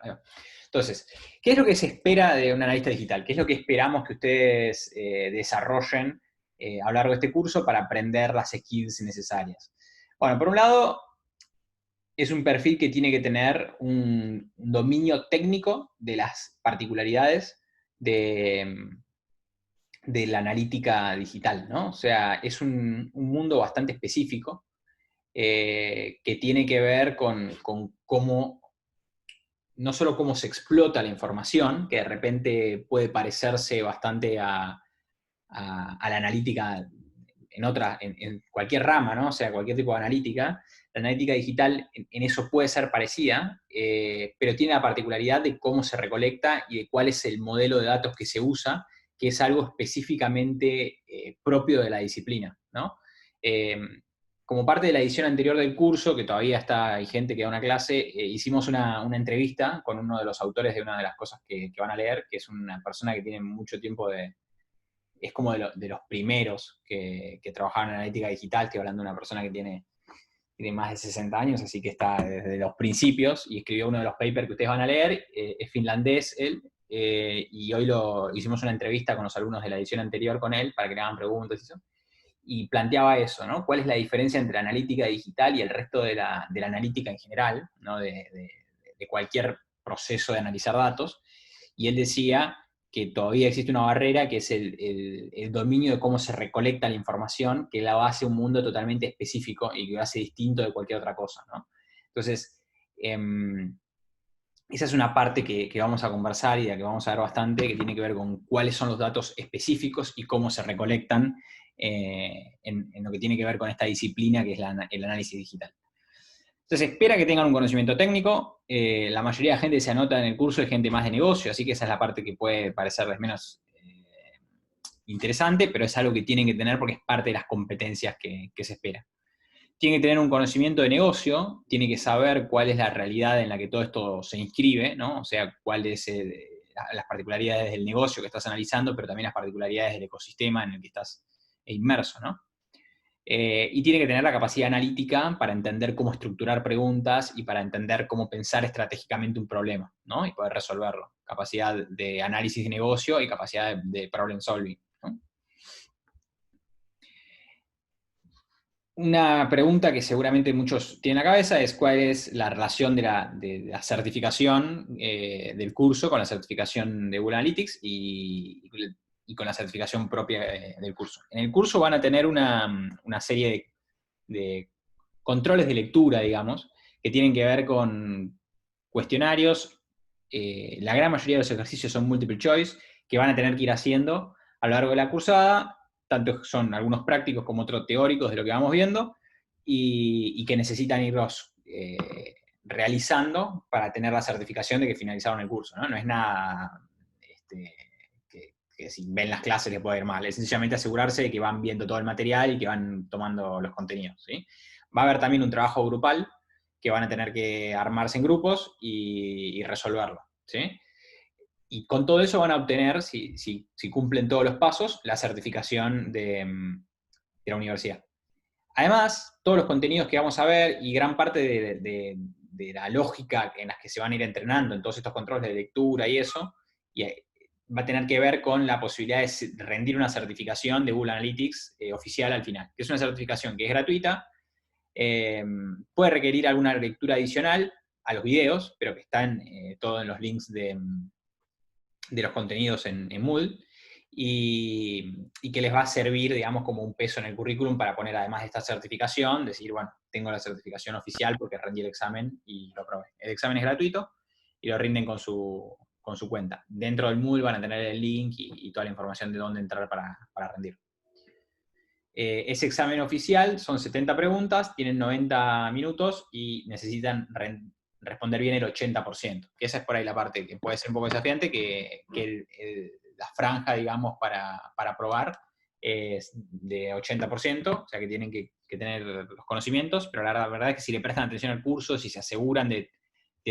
Ahí va. Entonces, ¿qué es lo que se espera de un analista digital? ¿Qué es lo que esperamos que ustedes desarrollen a lo largo de este curso para aprender las skills necesarias? Bueno, por un lado, es un perfil que tiene que tener un dominio técnico de las particularidades de la analítica digital, ¿no? O sea, es un mundo bastante específico que tiene que ver con cómo, no solo cómo se explota la información, que de repente puede parecerse bastante a la analítica en cualquier rama, ¿no? O sea, cualquier tipo de analítica. La analítica digital en eso puede ser parecida, pero tiene la particularidad de cómo se recolecta y de cuál es el modelo de datos que se usa, que es algo específicamente propio de la disciplina, ¿no? Como parte de la edición anterior del curso, que todavía hay gente que da una clase, hicimos una entrevista con uno de los autores de una de las cosas que van a leer, que es una persona que tiene mucho tiempo es como de los primeros que trabajaban en analítica digital. Estoy hablando de una persona que tiene más de 60 años, así que está desde los principios, y escribió uno de los papers que ustedes van a leer. Es finlandés él, y hoy hicimos una entrevista con los alumnos de la edición anterior con él, para que le hagan preguntas y eso, y planteaba eso, ¿no? ¿Cuál es la diferencia entre analítica digital y el resto de la analítica en general, ¿no? De cualquier proceso de analizar datos? Y él decía que todavía existe una barrera, que es el dominio de cómo se recolecta la información, que la hace un mundo totalmente específico y que lo hace distinto de cualquier otra cosa, ¿no? Entonces, esa es una parte que vamos a conversar y de la que vamos a ver bastante, que tiene que ver con cuáles son los datos específicos y cómo se recolectan en lo que tiene que ver con esta disciplina que es el análisis digital. Entonces, espera que tengan un conocimiento técnico. La mayoría de la gente que se anota en el curso es gente más de negocio, así que esa es la parte que puede parecerles menos interesante, pero es algo que tienen que tener porque es parte de las competencias que se espera. Tiene que tener un conocimiento de negocio, tiene que saber cuál es la realidad en la que todo esto se inscribe, ¿no? O sea, cuáles las particularidades del negocio que estás analizando, pero también las particularidades del ecosistema en el que estás inmerso, ¿no? Y tiene que tener la capacidad analítica para entender cómo estructurar preguntas y para entender cómo pensar estratégicamente un problema, ¿no? Y poder resolverlo. Capacidad de análisis de negocio y capacidad de problem solving, ¿no? Una pregunta que seguramente muchos tienen en la cabeza es cuál es la relación de la certificación del curso con la certificación de Google Analytics y con la certificación propia del curso. En el curso van a tener una serie de controles de lectura, digamos, que tienen que ver con cuestionarios. La gran mayoría de los ejercicios son multiple choice, que van a tener que ir haciendo a lo largo de la cursada. Tanto son algunos prácticos como otros teóricos de lo que vamos viendo, y que necesitan irlos realizando para tener la certificación de que finalizaron el curso, ¿no? No es nada que si ven las clases les puede ir mal, es sencillamente asegurarse de que van viendo todo el material y que van tomando los contenidos, ¿sí? Va a haber también un trabajo grupal que van a tener que armarse en grupos y resolverlo, ¿sí? Y con todo eso van a obtener, si cumplen todos los pasos, la certificación de la universidad. Además, todos los contenidos que vamos a ver y gran parte de la lógica en las que se van a ir entrenando en todos estos controles de lectura y eso, va a tener que ver con la posibilidad de rendir una certificación de Google Analytics oficial al final, que es una certificación que es gratuita, puede requerir alguna lectura adicional a los videos, pero que están todos en los links de los contenidos en Moodle, y que les va a servir, digamos, como un peso en el currículum para poner, además de esta certificación, decir, bueno, tengo la certificación oficial porque rendí el examen y lo aprobé. El examen es gratuito y lo rinden con su cuenta. Dentro del Moodle van a tener el link y toda la información de dónde entrar para rendir. Ese examen oficial son 70 preguntas, tienen 90 minutos y necesitan responder bien el 80%. Que esa es por ahí la parte que puede ser un poco desafiante, que la franja, digamos, para aprobar es de 80%, o sea que tienen que tener los conocimientos, pero la verdad es que si le prestan atención al curso, si se aseguran de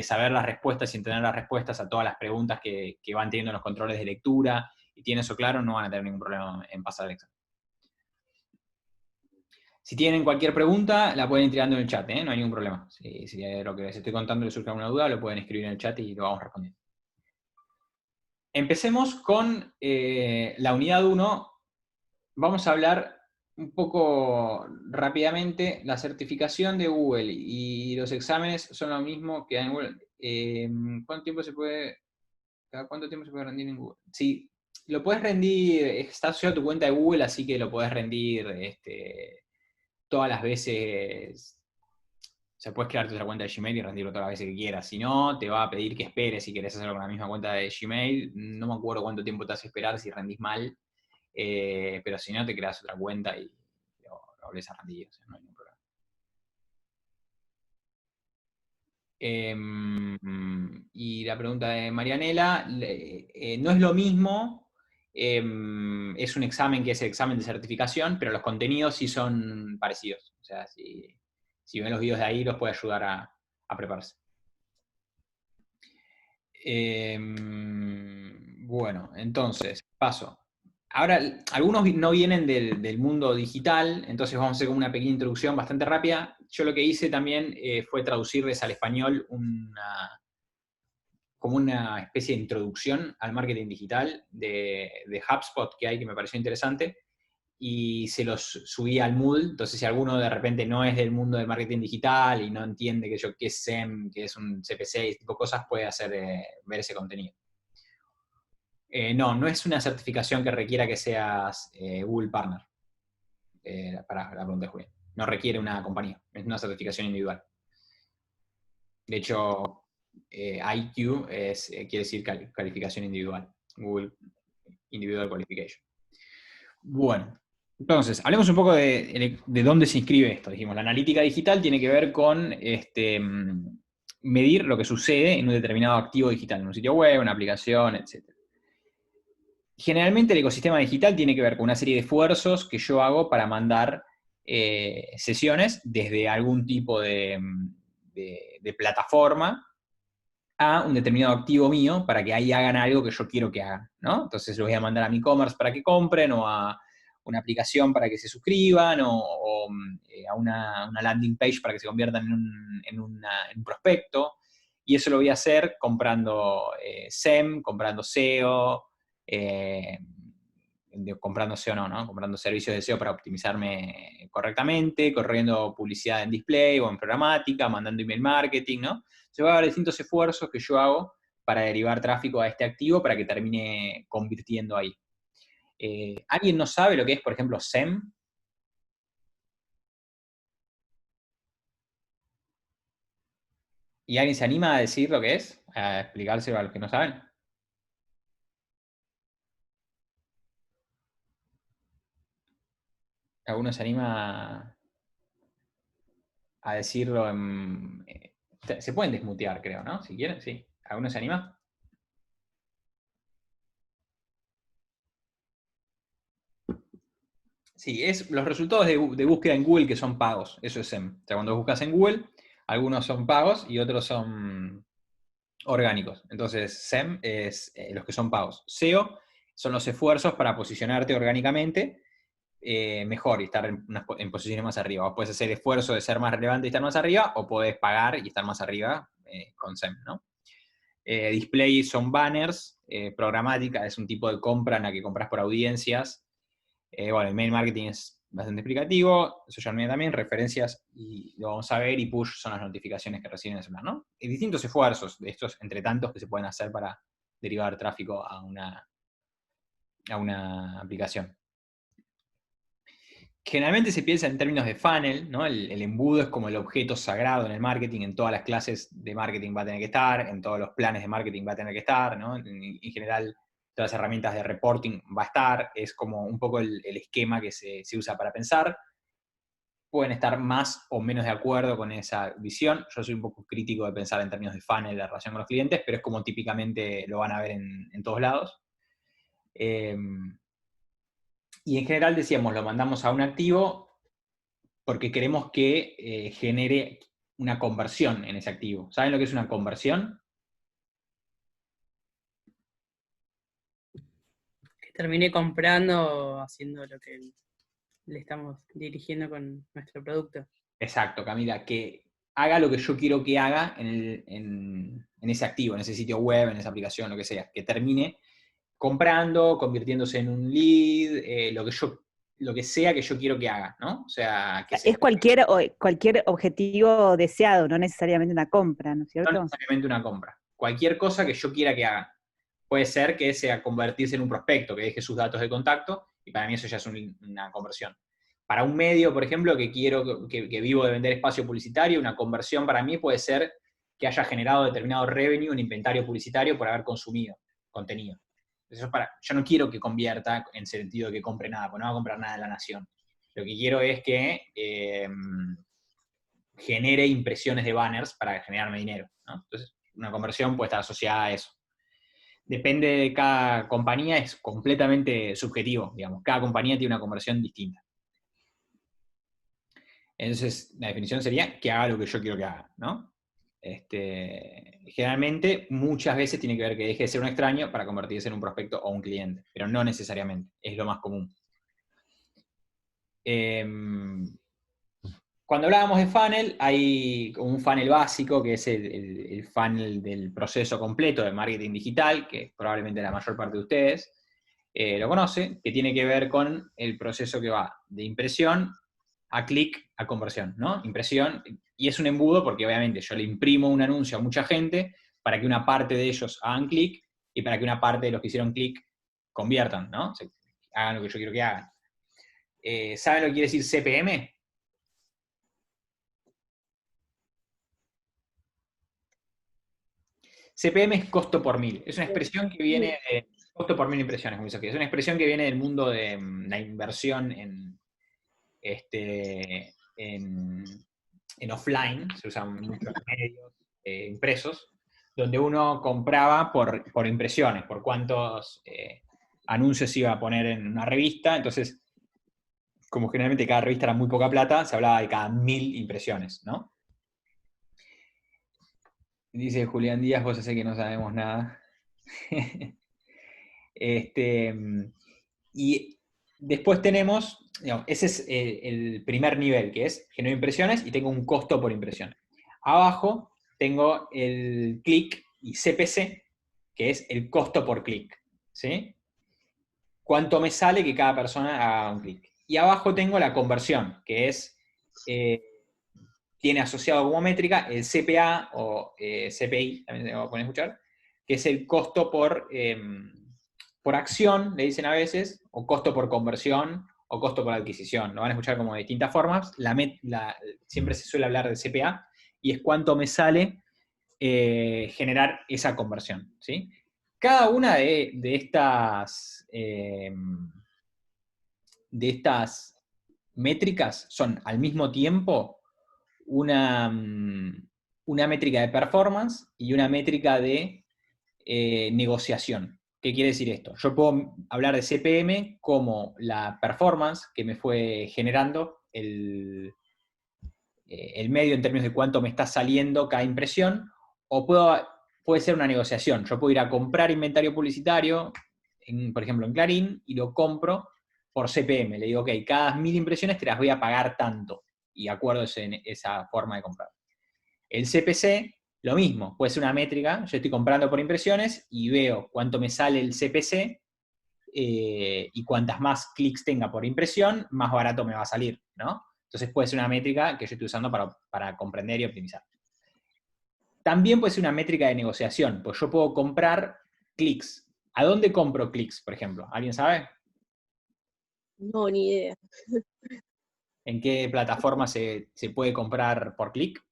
saber las respuestas y entender las respuestas a todas las preguntas que van teniendo en los controles de lectura, y tienen eso claro, no van a tener ningún problema en pasar el examen. Si tienen cualquier pregunta, la pueden ir tirando en el chat, ¿eh? No hay ningún problema. Si lo que les estoy contando les surge alguna duda, lo pueden escribir en el chat y lo vamos respondiendo. Empecemos con la unidad 1. Vamos a hablar un poco rápidamente. La certificación de Google y los exámenes son lo mismo que en Google. ¿Cuánto tiempo se puede, cada cuánto tiempo se puede rendir en Google? Sí, lo puedes rendir, está asociado a tu cuenta de Google, así que lo puedes rendir todas las veces. O sea, puedes crearte otra cuenta de Gmail y rendirlo todas las veces que quieras. Si no, te va a pedir que esperes si querés hacerlo con la misma cuenta de Gmail. No me acuerdo cuánto tiempo te hace esperar si rendís mal. Pero si no, te creas otra cuenta y lo volvés a rendir. O sea, no hay ningún problema. Y la pregunta de Marianela, no es lo mismo. Es un examen que es el examen de certificación, pero los contenidos sí son parecidos. O sea, si ven los videos de ahí, los puede ayudar a prepararse. Bueno, entonces, paso. Ahora, algunos no vienen del mundo digital, entonces vamos a hacer como una pequeña introducción bastante rápida. Yo lo que hice también fue traducirles al español como una especie de introducción al marketing digital de HubSpot que hay, que me pareció interesante, y se los subí al Moodle. Entonces si alguno de repente no es del mundo del marketing digital y no entiende qué es SEM, qué es un CPC, y tipo cosas, puede hacer, ver ese contenido. No es una certificación que requiera que seas Google Partner, para la pregunta de Julián. No requiere una compañía, es una certificación individual. De hecho, IQ quiere decir calificación individual, Google Individual Qualification. Bueno, entonces, hablemos un poco de dónde se inscribe esto. Dijimos, la analítica digital tiene que ver con medir lo que sucede en un determinado activo digital, en un sitio web, una aplicación, etc. Generalmente el ecosistema digital tiene que ver con una serie de esfuerzos que yo hago para mandar sesiones desde algún tipo de plataforma a un determinado activo mío para que ahí hagan algo que yo quiero que hagan, ¿no? Entonces los voy a mandar a mi e-commerce para que compren, o a una aplicación para que se suscriban, o a una landing page para que se conviertan en un prospecto. Y eso lo voy a hacer comprando SEM, comprando SEO, comprando SEO no, comprando servicios de SEO para optimizarme correctamente, corriendo publicidad en display o en programática, mandando email marketing, ¿no? Se va a haber distintos esfuerzos que yo hago para derivar tráfico a este activo para que termine convirtiendo ahí. ¿Alguien no sabe lo que es, por ejemplo, SEM? ¿Y alguien se anima a decir lo que es? A explicárselo a los que no saben. ¿Alguno se anima a decirlo se pueden desmutear, creo, ¿no? Si quieren, sí. ¿Alguno se anima? Sí, es los resultados de búsqueda en Google que son pagos. Eso es SEM. O sea, cuando buscas en Google, algunos son pagos y otros son orgánicos. Entonces, SEM es los que son pagos. SEO son los esfuerzos para posicionarte orgánicamente mejor y estar en posiciones más arriba. Vos puedes hacer esfuerzo de ser más relevante y estar más arriba, o podés pagar y estar más arriba con SEM, ¿no? Display son banners, programática es un tipo de compra en la que compras por audiencias. Bueno, email marketing es bastante explicativo, social media también, referencias, y lo vamos a ver, y push son las notificaciones que reciben el celular, ¿no? Y distintos esfuerzos de estos entre tantos que se pueden hacer para derivar tráfico a una aplicación. Generalmente se piensa en términos de funnel, ¿no? El embudo es como el objeto sagrado en el marketing, en todas las clases de marketing va a tener que estar, en todos los planes de marketing va a tener que estar, ¿no? En general, todas las herramientas de reporting va a estar, es como un poco el esquema que se usa para pensar. Pueden estar más o menos de acuerdo con esa visión. Yo soy un poco crítico de pensar en términos de funnel, de relación con los clientes, pero es como típicamente lo van a ver en todos lados. Y en general decíamos, lo mandamos a un activo porque queremos que genere una conversión en ese activo. ¿Saben lo que es una conversión? Que terminé comprando haciendo lo que le estamos dirigiendo con nuestro producto. Exacto, Camila, que haga lo que yo quiero que haga en ese activo, en ese sitio web, en esa aplicación, lo que sea, que termine comprando, convirtiéndose en un lead, lo que sea que yo quiero que haga, ¿no? O sea, que se Es cualquier objetivo deseado, no necesariamente una compra, ¿no es no cierto? necesariamente una compra. Cualquier cosa que yo quiera que haga. Puede ser que sea convertirse en un prospecto, que deje sus datos de contacto, y para mí eso ya es una conversión. Para un medio, por ejemplo, que vivo de vender espacio publicitario, una conversión para mí puede ser que haya generado determinado revenue en inventario publicitario por haber consumido contenido. Yo no quiero que convierta en sentido de que compre nada, porque no va a comprar nada de La Nación. Lo que quiero es que genere impresiones de banners para generarme dinero, ¿no? Entonces, una conversión puede estar asociada a eso. Depende de cada compañía, es completamente subjetivo, digamos. Cada compañía tiene una conversión distinta. Entonces, la definición sería que haga lo que yo quiero que haga, ¿no? Generalmente, muchas veces tiene que ver que deje de ser un extraño para convertirse en un prospecto o un cliente, pero no necesariamente, es lo más común. Cuando hablábamos de funnel, hay un funnel básico, que es el funnel del proceso completo de marketing digital, que probablemente la mayor parte de ustedes lo conoce, que tiene que ver con el proceso que va de impresión a clic a conversión, ¿no? Impresión, y es un embudo porque obviamente yo le imprimo un anuncio a mucha gente para que una parte de ellos hagan clic y para que una parte de los que hicieron clic conviertan, ¿no? O sea, hagan lo que yo quiero que hagan. ¿Saben lo que quiere decir CPM? CPM es costo por mil. Es una expresión que viene de costo por mil impresiones, como dice aquí. Es una expresión que viene del mundo de la inversión en offline, se usan muchos medios impresos, donde uno compraba por impresiones, por cuántos anuncios iba a poner en una revista. Entonces, como generalmente cada revista era muy poca plata, se hablaba de cada 1000 impresiones, ¿no? Dice Julián Díaz, vos sé que no sabemos nada. Y después tenemos, digamos, ese es el primer nivel, que es genero impresiones y tengo un costo por impresión. Abajo tengo el clic y CPC, que es el costo por clic, ¿sí? Cuánto me sale que cada persona haga un clic. Y abajo tengo la conversión, que es, tiene asociado como métrica el CPA o CPI, también se va a poner a escuchar, que es el costo por acción, le dicen a veces, o costo por conversión, o costo por adquisición. Lo van a escuchar como de distintas formas. Siempre se suele hablar del CPA, y es cuánto me sale generar esa conversión, ¿sí? Cada una de estas métricas son al mismo tiempo una métrica de performance y una métrica de negociación. ¿Qué quiere decir esto? Yo puedo hablar de CPM como la performance que me fue generando el medio en términos de cuánto me está saliendo cada impresión, o puede ser una negociación. Yo puedo ir a comprar inventario publicitario, por ejemplo en Clarín, y lo compro por CPM. Le digo, ok, cada 1000 impresiones te las voy a pagar tanto, y acuerdo esa forma de comprar. El CPC, lo mismo, puede ser una métrica. Yo estoy comprando por impresiones y veo cuánto me sale el CPC, y cuantas más clics tenga por impresión, más barato me va a salir, ¿no? Entonces puede ser una métrica que yo estoy usando para comprender y optimizar. También puede ser una métrica de negociación, pues yo puedo comprar clics. ¿A dónde compro clics, por ejemplo? ¿Alguien sabe? No, ni idea. ¿En qué plataforma se puede comprar por clic?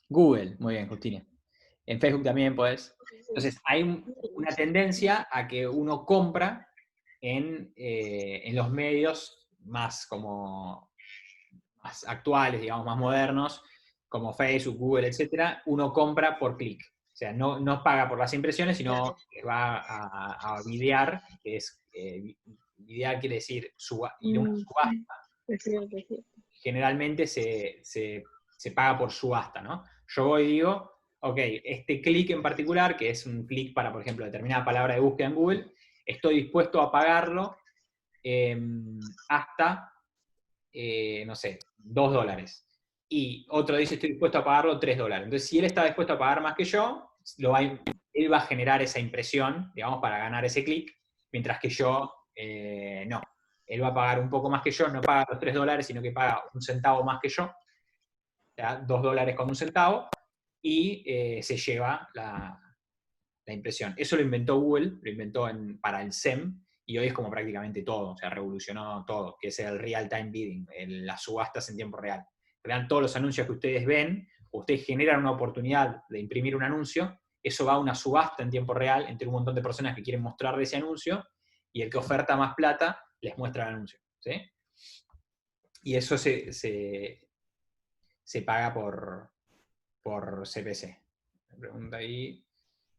Google, muy bien, Justina. En Facebook también puedes. Entonces, hay una tendencia a que uno compra en los medios más actuales, digamos, más modernos, como Facebook, Google, etcétera. Uno compra por clic. O sea, no paga por las impresiones, sino que va a videar, que es, videar quiere decir ir a una subasta. Generalmente se paga por subasta, ¿no? Yo voy y digo, ok, este clic en particular, que es un clic para, por ejemplo, determinada palabra de búsqueda en Google, estoy dispuesto a pagarlo hasta, no sé, $2. Y otro dice, estoy dispuesto a pagarlo $3. Entonces, si él está dispuesto a pagar más que yo, él va a generar esa impresión, digamos, para ganar ese clic, mientras que yo no. Él va a pagar un poco más que yo, no paga los $3, sino que paga un centavo más que yo, ¿ya? $2 con un centavo, y se lleva la impresión. Eso lo inventó Google, lo inventó para el SEM, y hoy es como prácticamente todo, o sea, revolucionó todo, que es el real-time bidding, las subastas en tiempo real. Vean todos los anuncios que ustedes ven, ustedes generan una oportunidad de imprimir un anuncio, eso va a una subasta en tiempo real entre un montón de personas que quieren mostrarle ese anuncio, y el que oferta más plata les muestra el anuncio, ¿sí? Y eso se paga por CPC. Me pregunta ahí.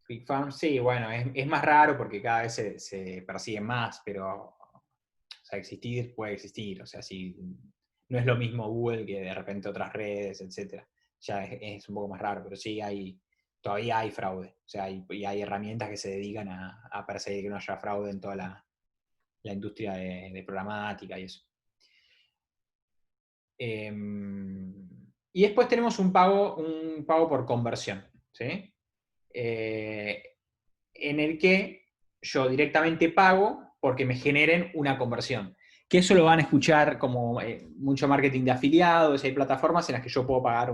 ClickFarm, sí, bueno, es más raro porque cada vez se persiguen más, pero, o sea, existir puede existir, o sea, si no es lo mismo Google que de repente otras redes, etcétera. Ya es un poco más raro, pero sí todavía hay fraude, o sea, y hay herramientas que se dedican a perseguir que no haya fraude en toda la industria de programática y eso. Y después tenemos un pago por conversión, ¿sí? En el que yo directamente pago porque me generen una conversión. Que eso lo van a escuchar como mucho marketing de afiliados, hay plataformas en las que yo puedo pagar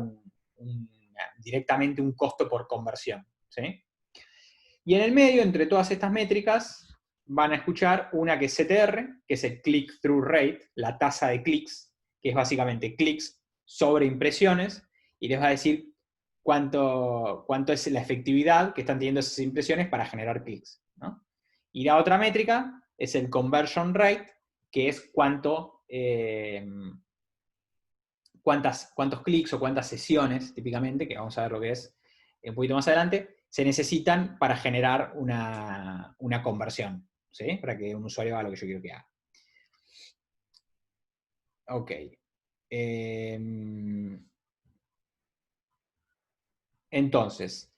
directamente un costo por conversión, ¿sí? Y en el medio, entre todas estas métricas, van a escuchar una que es CTR, que es el click-through rate, la tasa de clics, que es básicamente clics sobre impresiones, y les va a decir cuánto es la efectividad que están teniendo esas impresiones para generar clics, ¿no? Y la otra métrica es el conversion rate, que es cuántos clics o cuántas sesiones, típicamente, que vamos a ver lo que es un poquito más adelante, se necesitan para generar una conversión, ¿sí? Para que un usuario haga lo que yo quiero que haga. Ok. Entonces,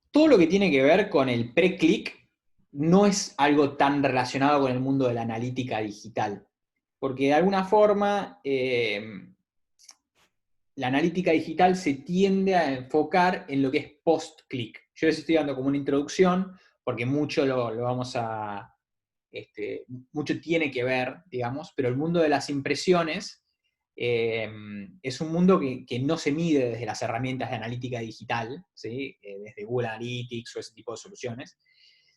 todo lo que tiene que ver con el pre-click no es algo tan relacionado con el mundo de la analítica digital, porque de alguna forma la analítica digital se tiende a enfocar en lo que es post-click. Yo les estoy dando como una introducción, porque mucho lo vamos a... mucho tiene que ver, digamos, pero el mundo de las impresiones es un mundo que no se mide desde las herramientas de analítica digital, ¿sí? Desde Google Analytics o ese tipo de soluciones,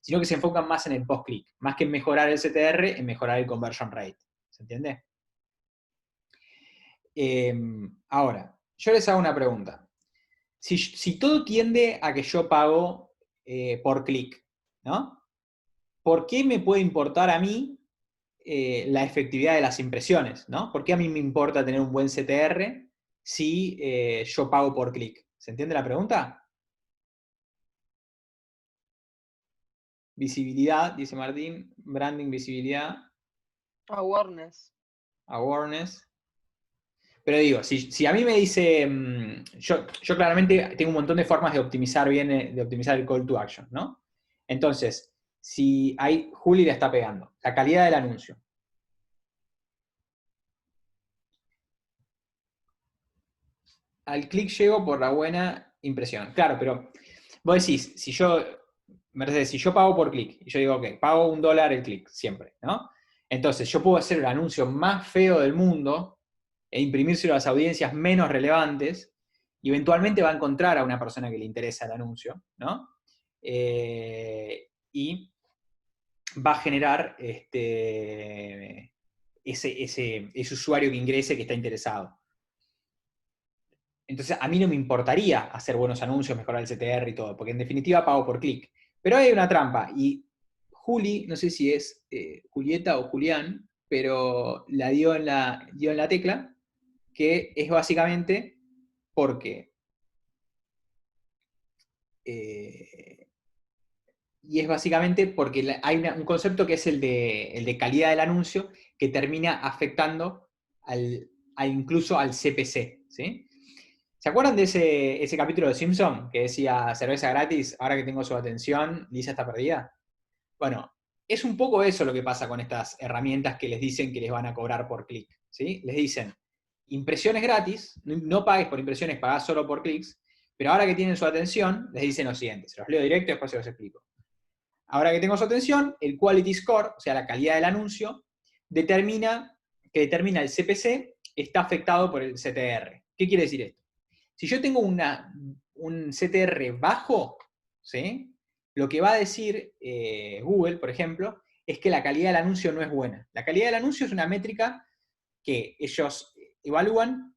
sino que se enfocan más en el post-click, más que en mejorar el CTR, en mejorar el conversion rate. ¿Se entiende? Ahora, yo les hago una pregunta. Si todo tiende a que yo pago por clic, ¿no? ¿Por qué me puede importar a mí la efectividad de las impresiones, ¿no? ¿Por qué a mí me importa tener un buen CTR si yo pago por clic? ¿Se entiende la pregunta? Visibilidad, dice Martín. Branding, visibilidad. Awareness. Awareness. Pero digo, si a mí me dice, yo claramente tengo un montón de formas de optimizar bien, de optimizar el call to action, ¿no? Entonces, si hay, Juli le está pegando, la calidad del anuncio. Al clic llego por la buena impresión. Claro, pero vos decís, Mercedes, si yo pago por clic, y yo digo, ok, pago $1 el clic, siempre, ¿no? Entonces, yo puedo hacer el anuncio más feo del mundo e imprimírselo a las audiencias menos relevantes, y eventualmente va a encontrar a una persona que le interesa el anuncio, ¿no? Y va a generar ese usuario que ingrese que está interesado. Entonces, a mí no me importaría hacer buenos anuncios, mejorar el CTR y todo, porque en definitiva pago por clic. Pero hay una trampa, y Juli, no sé si es Julieta o Julián, pero la dio en la tecla, que es básicamente porque hay un concepto que es el de calidad del anuncio, que termina afectando incluso al CPC, ¿sí? ¿Se acuerdan de ese capítulo de Simpson que decía cerveza gratis, ahora que tengo su atención, Lisa está perdida? Bueno, es un poco eso lo que pasa con estas herramientas que les dicen que les van a cobrar por clic, ¿sí? Les dicen, impresiones gratis, no pagues por impresiones, pagás solo por clics, pero ahora que tienen su atención, les dicen lo siguiente, se los leo directo y después se los explico. Ahora que tengo su atención, el Quality Score, o sea, la calidad del anuncio, determina el CPC está afectado por el CTR. ¿Qué quiere decir esto? Si yo tengo un CTR bajo, ¿sí? Lo que va a decir Google, por ejemplo, es que la calidad del anuncio no es buena. La calidad del anuncio es una métrica que ellos evalúan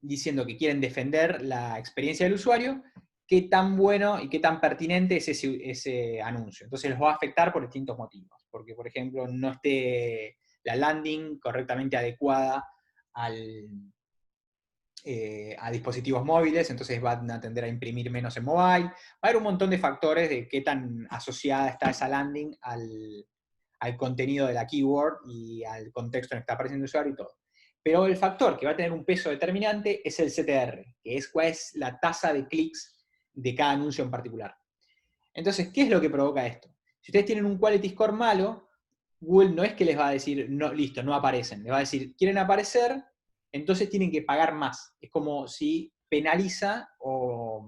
diciendo que quieren defender la experiencia del usuario, qué tan bueno y qué tan pertinente es ese anuncio. Entonces los va a afectar por distintos motivos. Porque, por ejemplo, no esté la landing correctamente adecuada a dispositivos móviles, entonces van a tender a imprimir menos en mobile. Va a haber un montón de factores de qué tan asociada está esa landing al contenido de la keyword y al contexto en el que está apareciendo el usuario y todo. Pero el factor que va a tener un peso determinante es el CTR, que es cuál es la tasa de clics de cada anuncio en particular. Entonces, ¿qué es lo que provoca esto? Si ustedes tienen un quality score malo, Google no es que les va a decir, no, listo, no aparecen. Les va a decir, quieren aparecer, entonces tienen que pagar más. Es como si penaliza o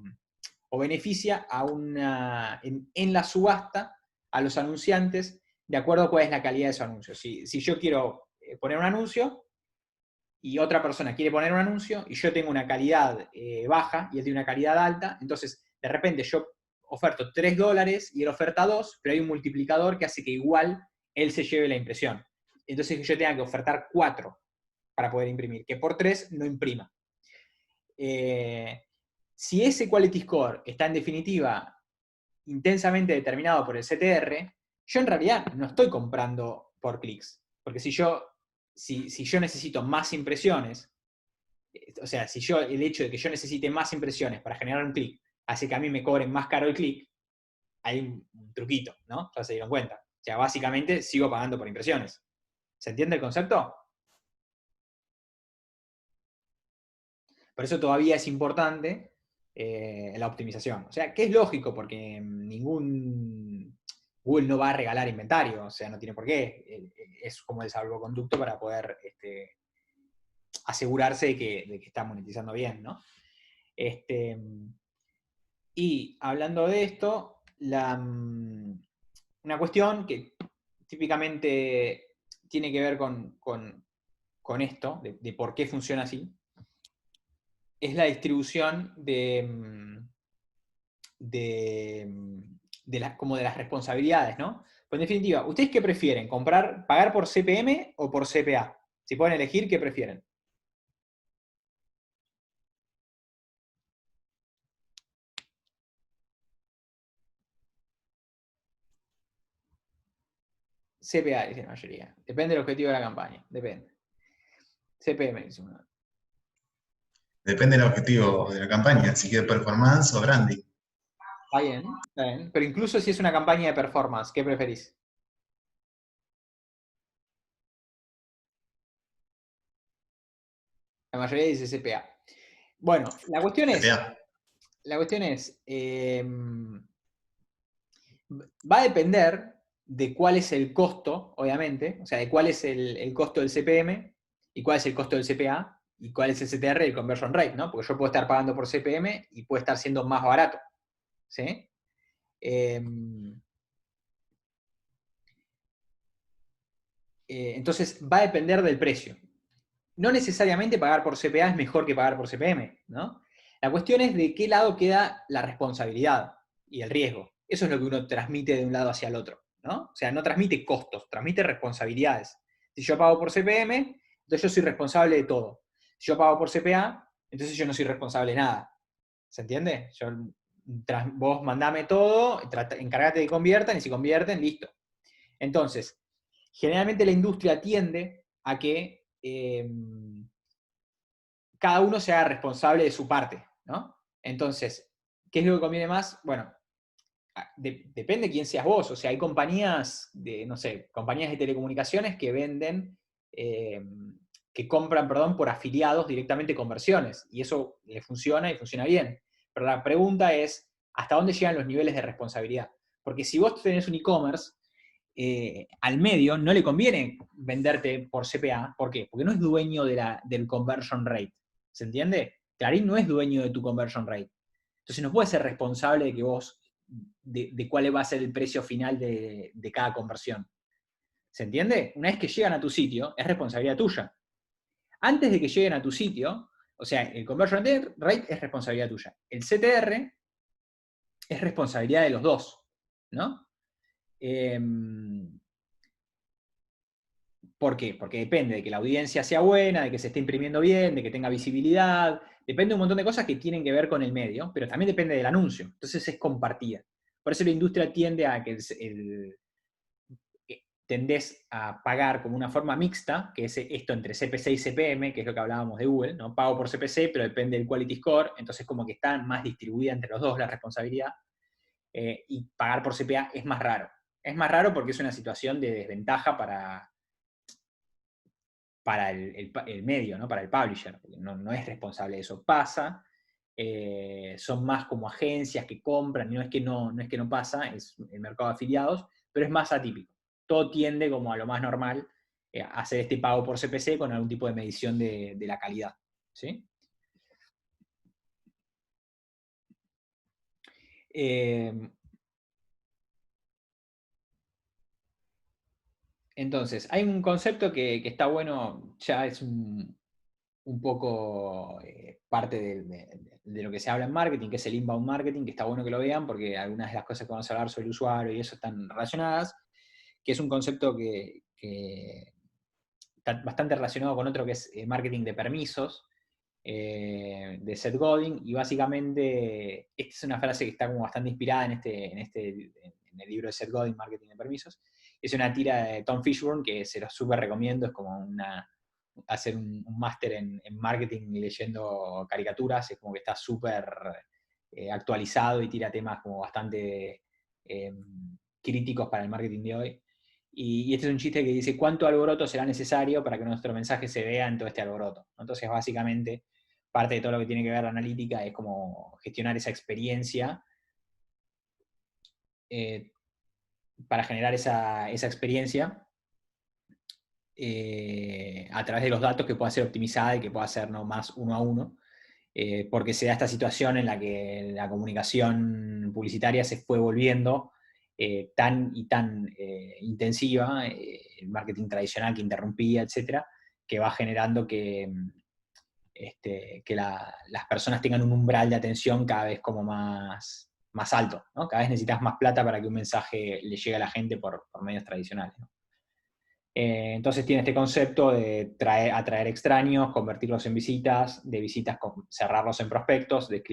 beneficia en la subasta a los anunciantes de acuerdo a cuál es la calidad de su anuncio. Si yo quiero poner un anuncio y otra persona quiere poner un anuncio y yo tengo una calidad baja y él tiene una calidad alta, entonces de repente yo oferto $3 y él oferta 2, pero hay un multiplicador que hace que igual él se lleve la impresión. Entonces yo tenga que ofertar 4 para poder imprimir, que por 3 no imprima. Si ese quality score está en definitiva intensamente determinado por el CTR, yo en realidad no estoy comprando por clics, porque si yo necesito más impresiones, o sea, el hecho de que yo necesite más impresiones para generar un clic hace que a mí me cobren más caro el clic, hay un truquito, ¿no? Ya se dieron cuenta. O sea, básicamente sigo pagando por impresiones. ¿Se entiende el concepto? Por eso todavía es importante la optimización. O sea, que es lógico, porque Google no va a regalar inventario, o sea, no tiene por qué. Es como el salvoconducto para poder asegurarse de que está monetizando bien, ¿no? Y hablando de esto, una cuestión que típicamente tiene que ver con esto, de por qué funciona así, es la distribución como de las responsabilidades, ¿no? Pues en definitiva, ¿ustedes qué prefieren? ¿Pagar por CPM o por CPA? Si pueden elegir, ¿qué prefieren? CPA, dice la mayoría. Depende del objetivo de la campaña. Depende. CPM, dice uno. Depende del objetivo de la campaña, si quiere performance o branding. Está bien, está bien. Pero incluso si es una campaña de performance, ¿qué preferís? La mayoría dice CPA. Bueno, la cuestión es... CPA. Va a depender de cuál es el costo, obviamente, o sea, de cuál es el costo del CPM y cuál es el costo del CPA y cuál es el CTR y el conversion rate, ¿no? Porque yo puedo estar pagando por CPM y puede estar siendo más barato, ¿sí? Entonces va a depender del precio. No necesariamente pagar por CPA es mejor que pagar por CPM, ¿no? La cuestión es de qué lado queda la responsabilidad y el riesgo. Eso es lo que uno transmite de un lado hacia el otro, ¿no? O sea, no transmite costos, transmite responsabilidades. Si yo pago por CPM, entonces yo soy responsable de todo. Si yo pago por CPA, entonces yo no soy responsable de nada. ¿Se entiende? Vos mandame todo, encargate de que conviertan, y si convierten, listo. Entonces, generalmente la industria tiende a que cada uno se haga responsable de su parte, ¿no? Entonces, ¿qué es lo que conviene más? Bueno, depende de quién seas vos. O sea, hay compañías compañías de telecomunicaciones que venden, que compran, por afiliados directamente conversiones. Y eso le funciona y funciona bien. Pero la pregunta es, ¿hasta dónde llegan los niveles de responsabilidad? Porque si vos tenés un e-commerce al medio no le conviene venderte por CPA. ¿Por qué? Porque no es dueño del conversion rate. ¿Se entiende? Clarín no es dueño de tu conversion rate. Entonces no puede ser responsable de que vos, de cuál va a ser el precio final de cada conversión. ¿Se entiende? Una vez que llegan a tu sitio, es responsabilidad tuya. Antes de que lleguen a tu sitio, o sea, el conversion rate es responsabilidad tuya. El CTR es responsabilidad de los dos, ¿no? ¿Por qué? Porque depende de que la audiencia sea buena, de que se esté imprimiendo bien, de que tenga visibilidad, depende de un montón de cosas que tienen que ver con el medio, pero también depende del anuncio, entonces es compartida. Por eso la industria tiende a que tendés a pagar como una forma mixta, que es esto entre CPC y CPM, que es lo que hablábamos de Google, ¿no? Pago por CPC, pero depende del quality score, entonces como que está más distribuida entre los dos la responsabilidad, y pagar por CPA es más raro. Es más raro porque es una situación de desventaja para el medio, ¿no? Para el publisher, porque no es responsable de eso. Pasa, son más como agencias que compran, y no es que no pasa, es el mercado de afiliados, pero es más atípico. Todo tiende como a lo más normal, a hacer este pago por CPC con algún tipo de medición de la calidad, ¿sí? Entonces, hay un concepto que está bueno, ya es un poco parte de lo que se habla en marketing, que es el inbound marketing, que está bueno que lo vean, porque algunas de las cosas que vamos a hablar sobre el usuario y eso están relacionadas, que es un concepto que está bastante relacionado con otro que es marketing de permisos, de Seth Godin, y básicamente, esta es una frase que está como bastante inspirada en el libro de Seth Godin, Marketing de Permisos. Es una tira de Tom Fishburne que se lo súper recomiendo, es como hacer un máster en marketing leyendo caricaturas, es como que está súper actualizado y tira temas como bastante críticos para el marketing de hoy. Y este es un chiste que dice, ¿cuánto alboroto será necesario para que nuestro mensaje se vea en todo este alboroto? Entonces, básicamente, parte de todo lo que tiene que ver la analítica es como gestionar esa experiencia para generar esa experiencia a través de los datos que pueda ser optimizada y que pueda ser no más uno a uno, porque se da esta situación en la que la comunicación publicitaria se fue volviendo tan intensiva, el marketing tradicional que interrumpía, etcétera, que va generando que las personas tengan un umbral de atención cada vez como más alto, ¿no? Cada vez necesitas más plata para que un mensaje le llegue a la gente por medios tradicionales, ¿no? Entonces tiene este concepto de atraer extraños, convertirlos en visitas, de visitas cerrarlos en prospectos, de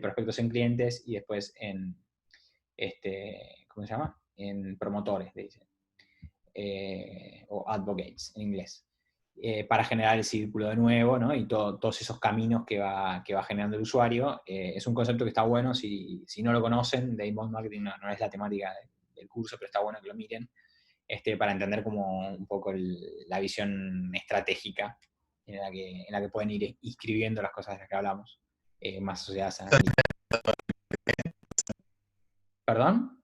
prospectos en clientes, y después en, ¿cómo se llama? En promotores, dicen. O advocates en inglés. Para generar el círculo de nuevo, ¿no? Y todos esos caminos que va generando el usuario. Es un concepto que está bueno, si no lo conocen, de inbound marketing no es la temática del curso, pero está bueno que lo miren, para entender como un poco la visión estratégica en la que pueden ir inscribiendo las cosas de las que hablamos, más asociadas a analítica. ¿Perdón?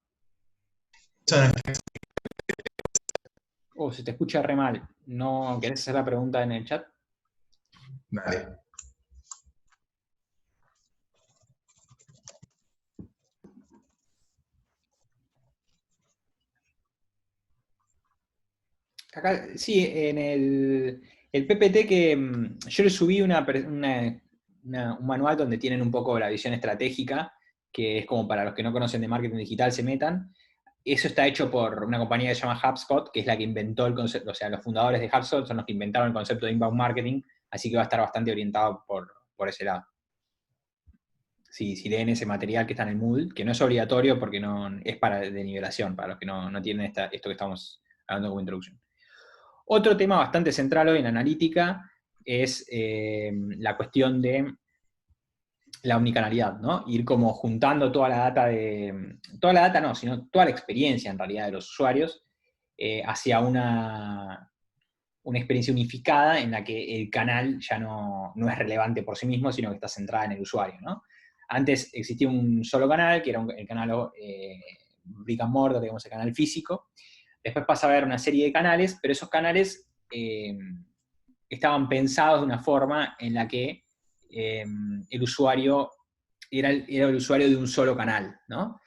Se te escucha re mal. ¿No querés hacer la pregunta en el chat? Dale. Acá, sí, en el PPT que yo le subí un manual donde tienen un poco la visión estratégica, que es como para los que no conocen de marketing digital se metan. Eso está hecho por una compañía que se llama HubSpot, que es la que inventó el concepto, o sea, los fundadores de HubSpot son los que inventaron el concepto de inbound marketing, así que va a estar bastante orientado por ese lado. Si leen ese material que está en el Moodle, que no es obligatorio porque es de nivelación, para los que no tienen esto que estamos hablando como introducción. Otro tema bastante central hoy en analítica es la cuestión de la omnicanalidad, ¿no? Ir como juntando toda la data no, sino toda la experiencia en realidad de los usuarios hacia una experiencia unificada en la que el canal ya no es relevante por sí mismo, sino que está centrada en el usuario, ¿no? Antes existía un solo canal, que era el canal brick and mortar, digamos, el canal físico. Después pasa a haber una serie de canales, pero esos canales estaban pensados de una forma en la que el usuario era el usuario de un solo canal, ¿no?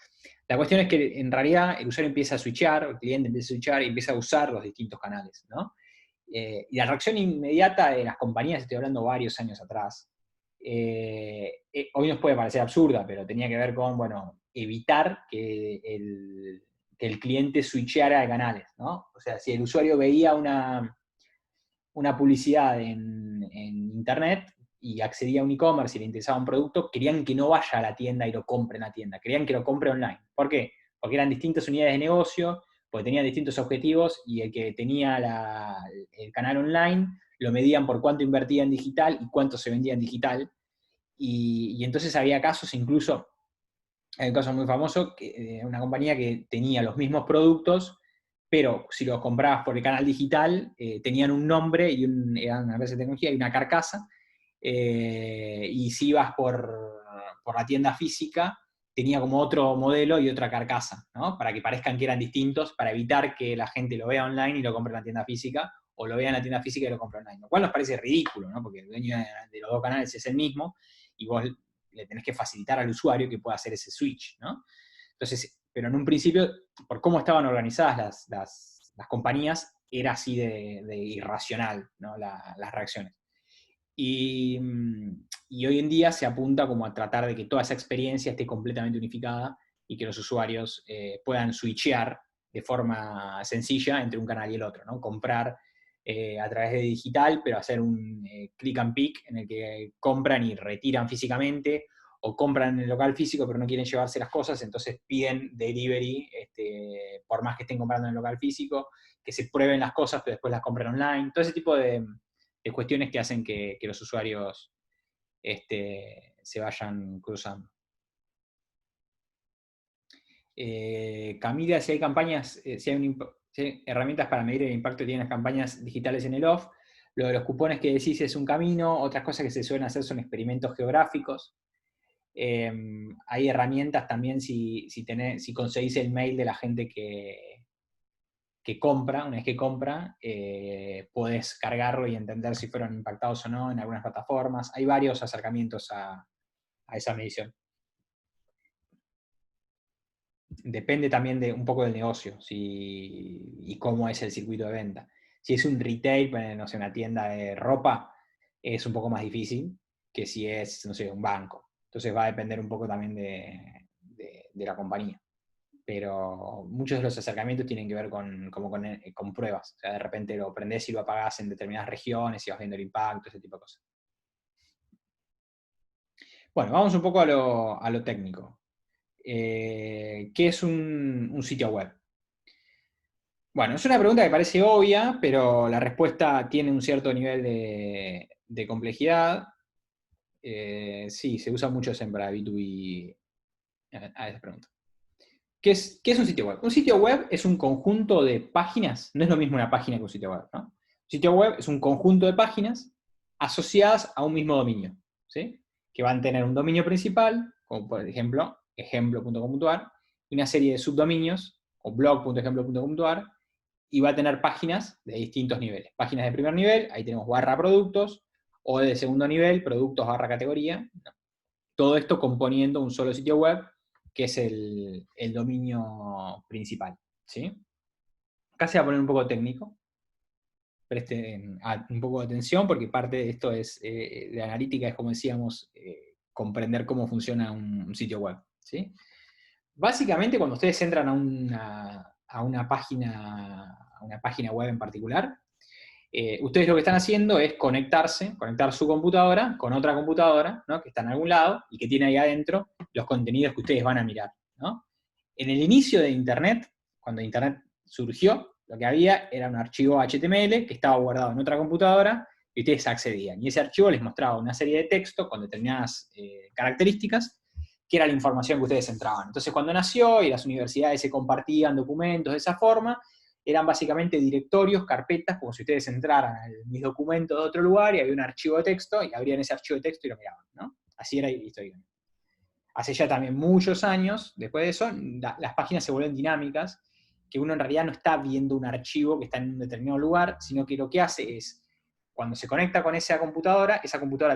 La cuestión es que en realidad el usuario empieza a switchar, el cliente empieza a switchar y empieza a usar los distintos canales, ¿no? Y la reacción inmediata de las compañías, estoy hablando varios años atrás, hoy nos puede parecer absurda, pero tenía que ver con, bueno, evitar que el cliente switcheara de canales, ¿no? O sea, si el usuario veía una publicidad en internet y accedía a un e-commerce y le interesaba un producto, querían que no vaya a la tienda y lo compre en la tienda, querían que lo compre online. ¿Por qué? Porque eran distintas unidades de negocio, porque tenían distintos objetivos, y el que tenía el canal online lo medían por cuánto invertía en digital y cuánto se vendía en digital. Y entonces había casos, incluso, hay un caso muy famoso, una compañía que tenía los mismos productos, pero si los comprabas por el canal digital, tenían un nombre, eran una empresa de tecnología y una carcasa, y si ibas por la tienda física, tenía como otro modelo y otra carcasa, ¿no? Para que parezcan que eran distintos, para evitar que la gente lo vea online y lo compre en la tienda física, o lo vea en la tienda física y lo compre online. Lo cual nos parece ridículo, ¿no? Porque el dueño de los dos canales es el mismo, y vos le tenés que facilitar al usuario que pueda hacer ese switch, ¿no? Entonces, pero en un principio, por cómo estaban organizadas las compañías, era así de irracional, ¿no? Las reacciones. Y hoy en día se apunta como a tratar de que toda esa experiencia esté completamente unificada y que los usuarios puedan switchear de forma sencilla entre un canal y el otro, ¿no? Comprar a través de digital, pero hacer un click and pick en el que compran y retiran físicamente, o compran en el local físico pero no quieren llevarse las cosas, entonces piden delivery, por más que estén comprando en el local físico, que se prueben las cosas pero después las compren online, todo ese tipo de cuestiones que hacen que los usuarios se vayan cruzando. Camila, si hay campañas, si hay herramientas para medir el impacto que tienen las campañas digitales en el off. Lo de los cupones que decís es un camino. Otras cosas que se suelen hacer son experimentos geográficos. Hay herramientas también si conseguís el mail de la gente que compra. Una vez que compra, podés cargarlo y entender si fueron impactados o no en algunas plataformas. Hay varios acercamientos a esa medición. Depende también un poco del negocio y cómo es el circuito de venta. Si es un retail, no sé, una tienda de ropa, es un poco más difícil que si es, no sé, un banco. Entonces va a depender un poco también de la compañía. Pero muchos de los acercamientos tienen que ver con pruebas. O sea, de repente lo prendés y lo apagás en determinadas regiones y vas viendo el impacto, ese tipo de cosas. Bueno, vamos un poco a lo técnico. ¿Qué es un sitio web? Bueno, es una pregunta que parece obvia, pero la respuesta tiene un cierto nivel de complejidad. Sí, se usa mucho para B2B a esa pregunta. ¿Qué es un sitio web? Un sitio web es un conjunto de páginas, no es lo mismo una página que un sitio web, ¿no? Un sitio web es un conjunto de páginas asociadas a un mismo dominio, ¿sí? Que van a tener un dominio principal, como por ejemplo, ejemplo.com.ar, y una serie de subdominios, o blog.ejemplo.com.ar, y va a tener páginas de distintos niveles. Páginas de primer nivel, ahí tenemos barra productos, o de segundo nivel, productos barra categoría. Todo esto componiendo un solo sitio web, que es el dominio principal, ¿sí? Acá se va a poner un poco técnico. Presten un poco de atención, porque parte de esto es de analítica, es como decíamos, comprender cómo funciona un sitio web, ¿sí? Básicamente, cuando ustedes entran a una página web en particular, ustedes lo que están haciendo es conectar su computadora con otra computadora, ¿no? Que está en algún lado y que tiene ahí adentro los contenidos que ustedes van a mirar, ¿no? En el inicio de Internet, cuando Internet surgió, lo que había era un archivo HTML que estaba guardado en otra computadora y ustedes accedían. Y ese archivo les mostraba una serie de textos con determinadas características, que era la información que ustedes entraban. Entonces, cuando nació y las universidades se compartían documentos de esa forma, eran básicamente directorios, carpetas, como si ustedes entraran a mis documentos de otro lugar y había un archivo de texto y abrían ese archivo de texto y lo miraban, ¿no? Así era históricamente. Hace ya también muchos años, después de eso, las páginas se vuelven dinámicas. que uno en realidad no está viendo un archivo que está en un determinado lugar, sino que lo que hace es, cuando se conecta con esa computadora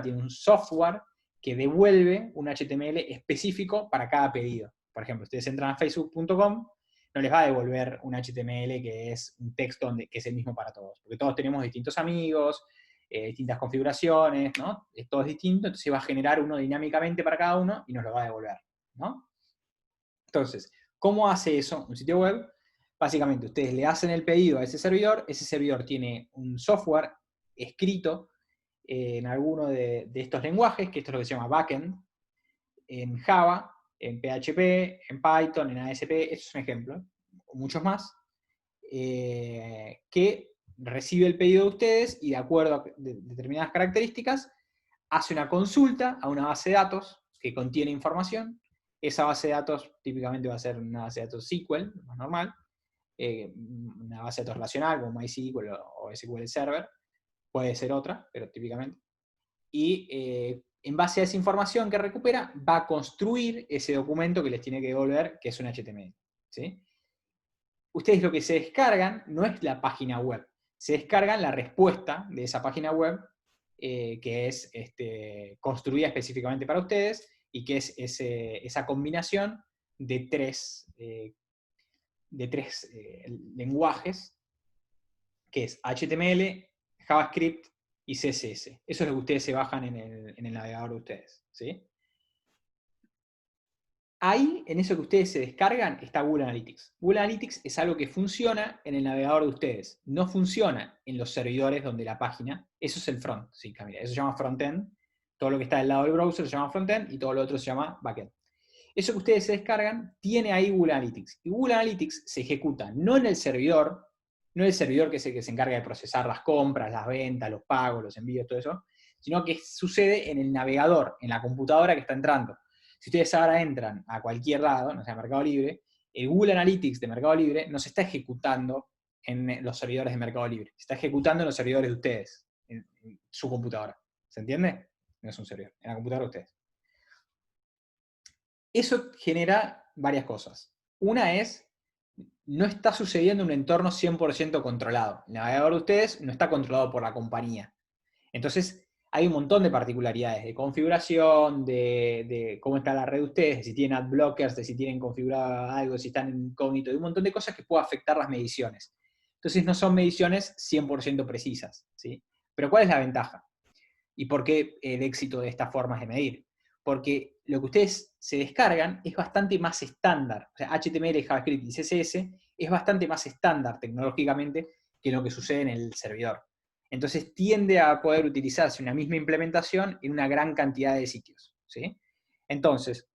tiene un software que devuelve un HTML específico para cada pedido. Por ejemplo, ustedes entran a facebook.com, no les va a devolver un HTML que es un texto que es el mismo para todos, porque todos tenemos distintos amigos, distintas configuraciones, ¿no? Todo es distinto, entonces va a generar uno dinámicamente para cada uno y nos lo va a devolver, ¿no? Entonces, ¿cómo hace eso un sitio web? Básicamente, ustedes le hacen el pedido a ese servidor tiene un software escrito en alguno de estos lenguajes, que esto es lo que se llama backend, en Java, en PHP, en Python, en ASP, esto es un ejemplo, o muchos más, que recibe el pedido de ustedes y de acuerdo a determinadas características, hace una consulta a una base de datos que contiene información. Esa base de datos típicamente va a ser una base de datos SQL, más normal, una base de datos relacional como MySQL o SQL Server, puede ser otra, pero típicamente. Y en base a esa información que recupera, va a construir ese documento que les tiene que devolver, que es un HTML. ¿Sí? Ustedes lo que se descargan no es la página web, se descargan la respuesta de esa página web, que es construida específicamente para ustedes, y que es esa combinación de tres lenguajes, que es HTML, JavaScript y CSS. Eso es lo que ustedes se bajan en el navegador de ustedes. ¿Sí? Ahí, en eso que ustedes se descargan, está Google Analytics. Google Analytics es algo que funciona en el navegador de ustedes. No funciona en los servidores donde la página. Eso es el front. Sí, Camila, eso se llama frontend. Todo lo que está del lado del browser se llama frontend y todo lo otro se llama backend. Eso que ustedes se descargan tiene ahí Google Analytics. Y Google Analytics se ejecuta no en el servidor, no el servidor que es el que se encarga de procesar las compras, las ventas, los pagos, los envíos, todo eso, sino que sucede en el navegador, en la computadora que está entrando. Si ustedes ahora entran a cualquier lado, no sé, a Mercado Libre, el Google Analytics de Mercado Libre no se está ejecutando en los servidores de Mercado Libre, se está ejecutando en los servidores de ustedes, en su computadora. ¿Se entiende? No es un servidor, en la computadora de ustedes. Eso genera varias cosas. Una es, no está sucediendo en un entorno 100% controlado. El navegador de ustedes no está controlado por la compañía. Entonces, hay un montón de particularidades de configuración, de cómo está la red de ustedes, de si tienen adblockers, de si tienen configurado algo, si están en incógnito, de un montón de cosas que pueden afectar las mediciones. Entonces no son mediciones 100% precisas, ¿sí? Pero ¿cuál es la ventaja? ¿Y por qué el éxito de estas formas de medir? Porque lo que ustedes se descargan es bastante más estándar. O sea, HTML, JavaScript y CSS es bastante más estándar tecnológicamente que lo que sucede en el servidor. Entonces tiende a poder utilizarse una misma implementación en una gran cantidad de sitios. ¿Sí? Entonces,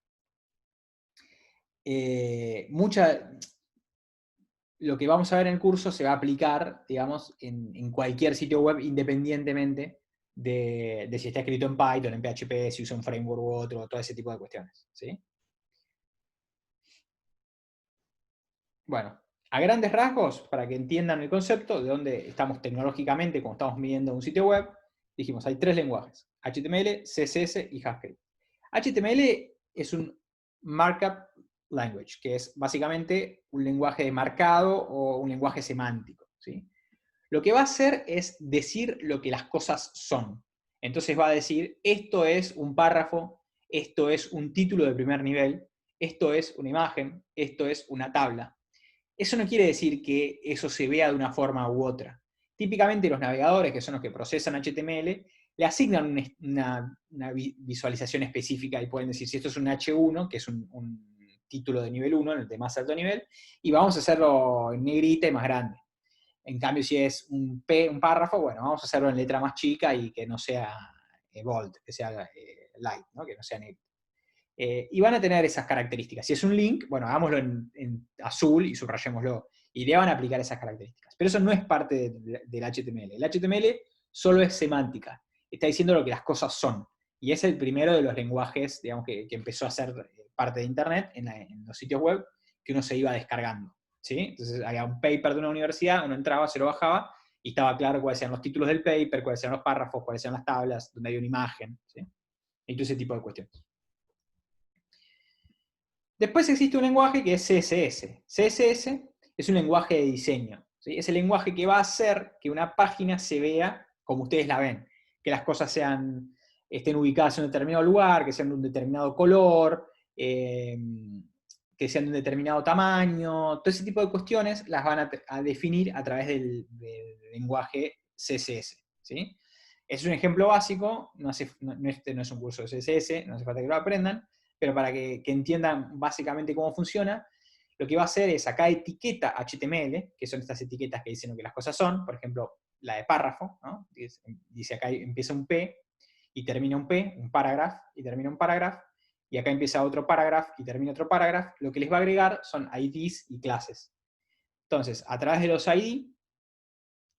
lo que vamos a ver en el curso se va a aplicar, digamos, en cualquier sitio web independientemente de si está escrito en Python, en PHP, si usa un framework u otro, todo ese tipo de cuestiones. ¿Sí? Bueno, a grandes rasgos, para que entiendan el concepto de dónde estamos tecnológicamente cuando estamos midiendo un sitio web, dijimos, hay tres lenguajes, HTML, CSS y JavaScript. HTML es un markup language, que es básicamente un lenguaje de marcado o un lenguaje semántico. ¿Sí? Lo que va a hacer es decir lo que las cosas son. Entonces va a decir, esto es un párrafo, esto es un título de primer nivel, esto es una imagen, esto es una tabla. Eso no quiere decir que eso se vea de una forma u otra. Típicamente los navegadores, que son los que procesan HTML, le asignan una visualización específica y pueden decir, si esto es un H1, que es un título de nivel 1, el de más alto nivel, y vamos a hacerlo en negrita y más grande. En cambio, si es un párrafo, bueno, vamos a hacerlo en letra más chica y que no sea bold, que sea light, ¿no? Que no sea negro. Y van a tener esas características. Si es un link, bueno, hagámoslo en azul y subrayémoslo. Y le van a aplicar esas características. Pero eso no es parte del HTML. El HTML solo es semántica. Está diciendo lo que las cosas son. Y es el primero de los lenguajes, digamos, que empezó a ser parte de Internet en los sitios web que uno se iba descargando. ¿Sí? Entonces había un paper de una universidad, uno entraba, se lo bajaba, y estaba claro cuáles eran los títulos del paper, cuáles eran los párrafos, cuáles eran las tablas, donde hay una imagen. ¿Sí? Y todo ese tipo de cuestiones. Después existe un lenguaje que es CSS. CSS es un lenguaje de diseño, ¿sí? Es el lenguaje que va a hacer que una página se vea como ustedes la ven, que las cosas estén ubicadas en un determinado lugar, que sean de un determinado color, que sean de un determinado tamaño, todo ese tipo de cuestiones las van a definir a través del lenguaje CSS, ¿sí? Es un ejemplo básico, este no es un curso de CSS, no hace falta que lo aprendan, pero para que entiendan básicamente cómo funciona, lo que va a hacer es acá etiqueta HTML, que son estas etiquetas que dicen lo que las cosas son, por ejemplo, la de párrafo, ¿no? Dice acá empieza un P y termina un P, un parágrafo, y termina un parágrafo, y acá empieza otro parágrafo y termina otro parágrafo. Lo que les va a agregar son IDs y clases. Entonces, a través de los ID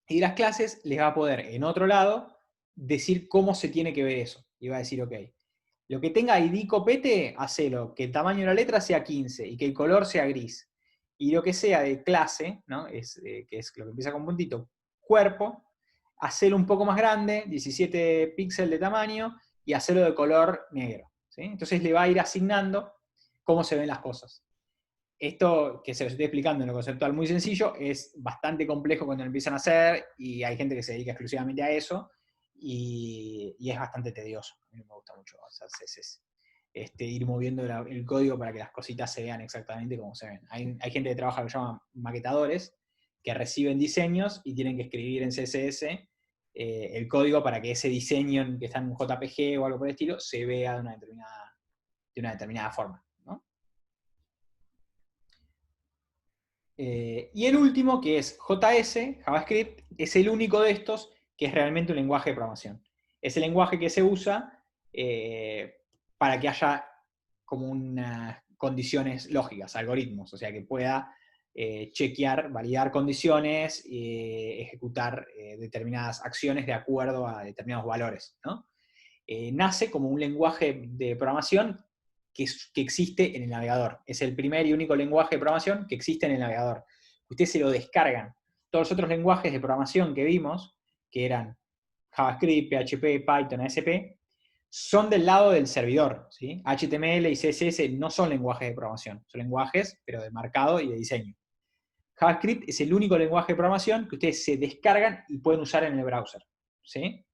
y las clases, les va a poder, en otro lado, decir cómo se tiene que ver eso. Y va a decir, ok, lo que tenga ID copete, hacelo, que el tamaño de la letra sea 15 y que el color sea gris. Y lo que sea de clase, ¿no? Que es lo que empieza con puntito, cuerpo, hacelo un poco más grande, 17 píxeles de tamaño, y hacelo de color negro, ¿sí? Entonces le va a ir asignando cómo se ven las cosas. Esto, que se lo estoy explicando en lo conceptual muy sencillo, es bastante complejo cuando lo empiezan a hacer, y hay gente que se dedica exclusivamente a eso, y es bastante tedioso. A mí no me gusta mucho hacer CSS. Ir moviendo el código para que las cositas se vean exactamente como se ven. Hay gente que trabaja, lo llaman maquetadores, que reciben diseños y tienen que escribir en CSS el código para que ese diseño que está en un JPG o algo por el estilo se vea de una determinada forma, ¿no? Y el último, que es JS, JavaScript, es el único de estos que es realmente un lenguaje de programación. Es el lenguaje que se usa para que haya como unas condiciones lógicas, algoritmos, o sea, que pueda chequear, validar condiciones, ejecutar determinadas acciones de acuerdo a determinados valores, ¿no? Nace como un lenguaje de programación que existe en el navegador. Es el primer y único lenguaje de programación que existe en el navegador. Ustedes se lo descargan. Todos los otros lenguajes de programación que vimos, que eran JavaScript, PHP, Python, ASP, son del lado del servidor, ¿sí? HTML y CSS no son lenguajes de programación, son lenguajes, pero de marcado y de diseño. JavaScript es el único lenguaje de programación que ustedes se descargan y pueden usar en el browser, ¿sí?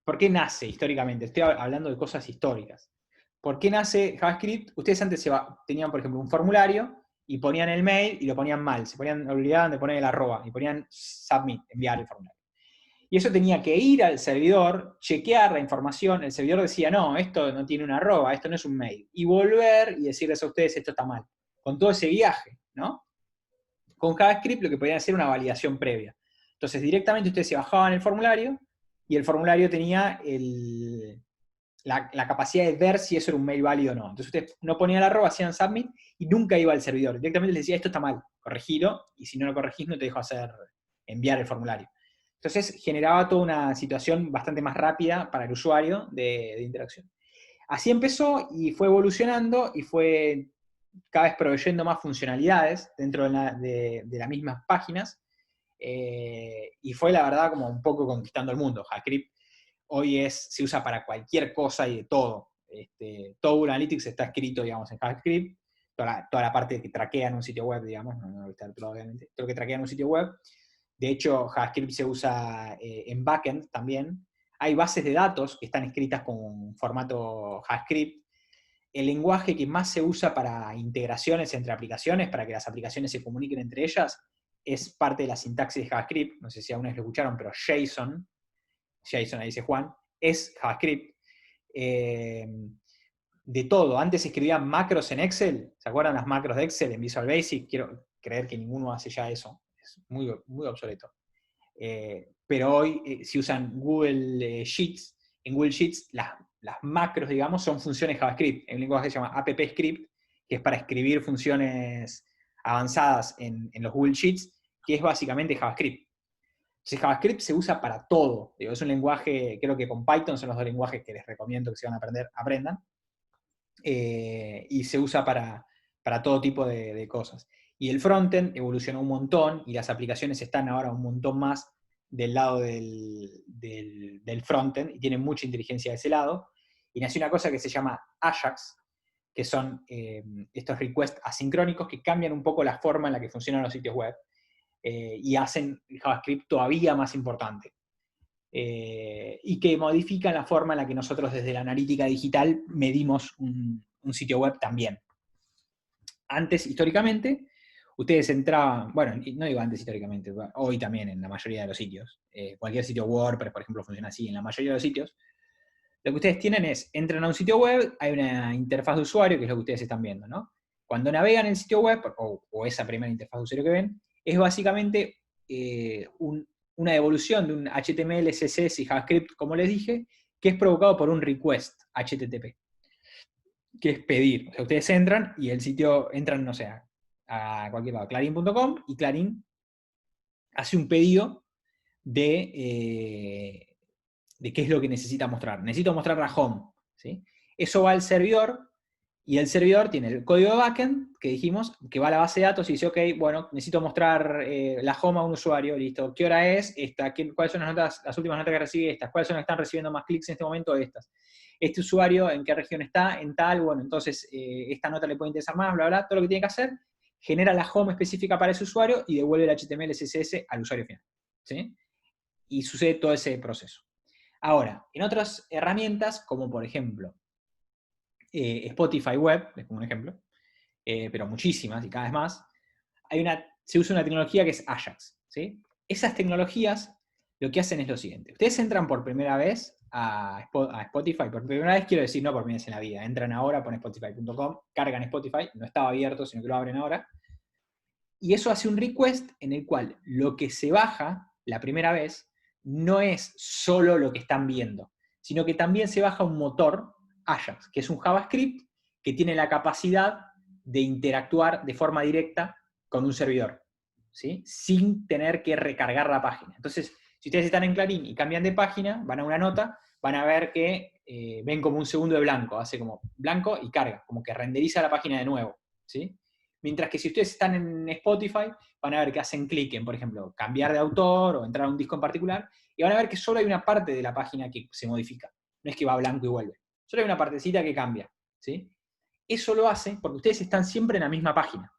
¿Por qué nace históricamente? Estoy hablando de cosas históricas. ¿Por qué nace JavaScript? Ustedes antes tenían, por ejemplo, un formulario y ponían el mail y lo ponían mal, olvidaban de poner el arroba y ponían submit, enviar el formulario. Y eso tenía que ir al servidor, chequear la información, el servidor decía, no, esto no tiene un arroba, esto no es un mail, y volver y decirles a ustedes, esto está mal. Con todo ese viaje, ¿no? Con JavaScript lo que podían hacer era una validación previa. Entonces directamente ustedes se bajaban el formulario, y el formulario tenía la capacidad de ver si eso era un mail válido o no. Entonces ustedes no ponían el arroba, hacían submit, y nunca iba al servidor. Directamente les decía, esto está mal, corregilo, y si no lo corregís no te dejo enviar el formulario. Entonces generaba toda una situación bastante más rápida para el usuario de interacción. Así empezó y fue evolucionando y fue cada vez proveyendo más funcionalidades dentro de las mismas páginas, y fue la verdad como un poco conquistando el mundo. JavaScript hoy se usa para cualquier cosa y de todo. Todo Google Analytics está escrito, digamos, en JavaScript, toda la parte que traquea en un sitio web, digamos, no está todo, obviamente, todo lo que traquea en un sitio web. De hecho, JavaScript se usa en backend también. Hay bases de datos que están escritas con formato JavaScript. El lenguaje que más se usa para integraciones entre aplicaciones, para que las aplicaciones se comuniquen entre ellas, es parte de la sintaxis de JavaScript. No sé si aún lo escucharon, pero JSON, ahí dice Juan, es JavaScript. De todo. Antes escribían macros en Excel. ¿Se acuerdan las macros de Excel en Visual Basic? Quiero creer que ninguno hace ya eso. Es muy, muy obsoleto. Pero hoy si usan Google Sheets. En Google Sheets las macros, digamos, son funciones JavaScript. Hay un lenguaje que se llama AppScript, que es para escribir funciones avanzadas en los Google Sheets, que es básicamente JavaScript. Entonces JavaScript se usa para todo. Es un lenguaje, creo que con Python son los dos lenguajes que les recomiendo que si van a aprender, aprendan. Y se usa para todo tipo de cosas. Y el frontend evolucionó un montón, y las aplicaciones están ahora un montón más del lado del frontend, y tienen mucha inteligencia de ese lado. Y nació una cosa que se llama Ajax, que son estos requests asincrónicos que cambian un poco la forma en la que funcionan los sitios web y hacen JavaScript todavía más importante. Y que modifican la forma en la que nosotros desde la analítica digital medimos un sitio web también. Antes, históricamente, ustedes entraban, bueno, no digo antes históricamente, hoy también en la mayoría de los sitios, cualquier sitio WordPress, por ejemplo, funciona así, en la mayoría de los sitios, lo que ustedes tienen es, entran a un sitio web, hay una interfaz de usuario, que es lo que ustedes están viendo, ¿no? Cuando navegan el sitio web, o esa primera interfaz de usuario que ven, es básicamente una evolución de un HTML, CSS y JavaScript, como les dije, que es provocado por un request HTTP, que es pedir. O sea, ustedes entran y el sitio, entran, no sé, a cualquier lado, clarín.com, y Clarín hace un pedido de qué es lo que necesita mostrar. Necesito mostrar la home, ¿sí? Eso va al servidor, y el servidor tiene el código de backend, que dijimos, que va a la base de datos y dice, ok, bueno, necesito mostrar la home a un usuario, listo, ¿qué hora es? Esta, ¿cuáles son las últimas notas que recibe? Estas, ¿cuáles son las que están recibiendo más clics en este momento? Estas. Este usuario, ¿en qué región está? En tal, bueno, entonces esta nota le puede interesar más, bla, bla, todo lo que tiene que hacer, genera la home específica para ese usuario y devuelve el HTML, CSS al usuario final, ¿sí? Y sucede todo ese proceso. Ahora, en otras herramientas, como por ejemplo Spotify Web, les pongo un ejemplo, pero muchísimas y cada vez más, se usa una tecnología que es Ajax, ¿sí? Esas tecnologías lo que hacen es lo siguiente. Ustedes entran por primera vez a Spotify, por primera vez quiero decir, no por primera vez en la vida, entran ahora, ponen spotify.com, cargan Spotify, no estaba abierto, sino que lo abren ahora, y eso hace un request en el cual lo que se baja la primera vez no es solo lo que están viendo, sino que también se baja un motor, Ajax, que es un JavaScript que tiene la capacidad de interactuar de forma directa con un servidor, ¿sí? Sin tener que recargar la página. Entonces, si ustedes están en Clarín y cambian de página, van a una nota, van a ver que ven como un segundo de blanco, hace como blanco y carga, como que renderiza la página de nuevo, ¿sí? Mientras que si ustedes están en Spotify, van a ver que hacen clic en, por ejemplo, cambiar de autor o entrar a un disco en particular, y van a ver que solo hay una parte de la página que se modifica. No es que va blanco y vuelve. Solo hay una partecita que cambia, ¿sí? Eso lo hace porque ustedes están siempre en la misma página.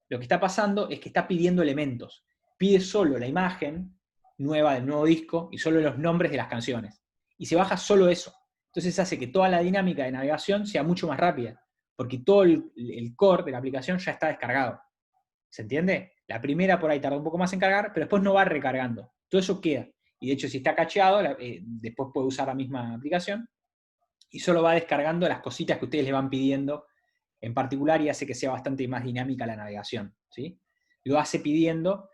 Lo que está pasando es que está pidiendo elementos. Pide solo la imagen nueva del nuevo disco y solo los nombres de las canciones. Y se baja solo eso. Entonces hace que toda la dinámica de navegación sea mucho más rápida, porque todo el core de la aplicación ya está descargado. ¿Se entiende? La primera por ahí tarda un poco más en cargar, pero después no va recargando. Todo eso queda. Y de hecho, si está cacheado, después puede usar la misma aplicación, y solo va descargando las cositas que ustedes le van pidiendo en particular, y hace que sea bastante más dinámica la navegación, ¿sí? Lo hace pidiendo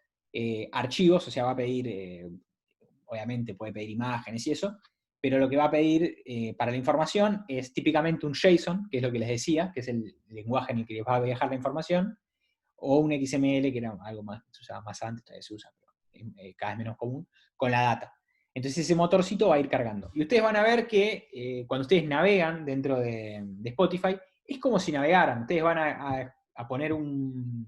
archivos, o sea, va a pedir, obviamente puede pedir imágenes y eso, pero lo que va a pedir para la información es típicamente un JSON, que es lo que les decía, que es el lenguaje en el que les va a viajar la información, o un XML, que era algo más, se usaba más antes, todavía se usa, pero cada vez menos común, con la data. Entonces ese motorcito va a ir cargando. Y ustedes van a ver que cuando ustedes navegan dentro de Spotify, es como si navegaran. Ustedes van a poner un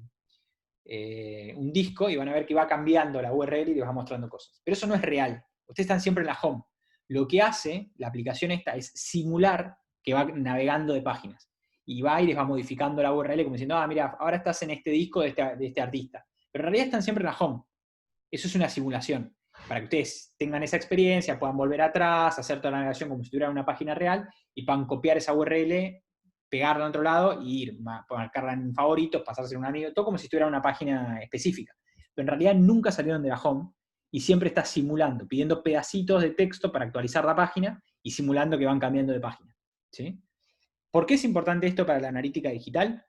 disco y van a ver que va cambiando la URL y les va mostrando cosas. Pero eso no es real. Ustedes están siempre en la home. Lo que hace la aplicación esta es simular que va navegando de páginas. Y va y les va modificando la URL como diciendo, mira, ahora estás en este disco de este artista. Pero en realidad están siempre en la home. Eso es una simulación. Para que ustedes tengan esa experiencia, puedan volver atrás, hacer toda la navegación como si tuvieran una página real, y puedan copiar esa URL, pegarla a otro lado y ir, marcarla en favoritos, pasarse en un amigo, todo como si estuviera una página específica. Pero en realidad nunca salieron de la home, y siempre está simulando, pidiendo pedacitos de texto para actualizar la página, y simulando que van cambiando de página, ¿sí? ¿Por qué es importante esto para la analítica digital?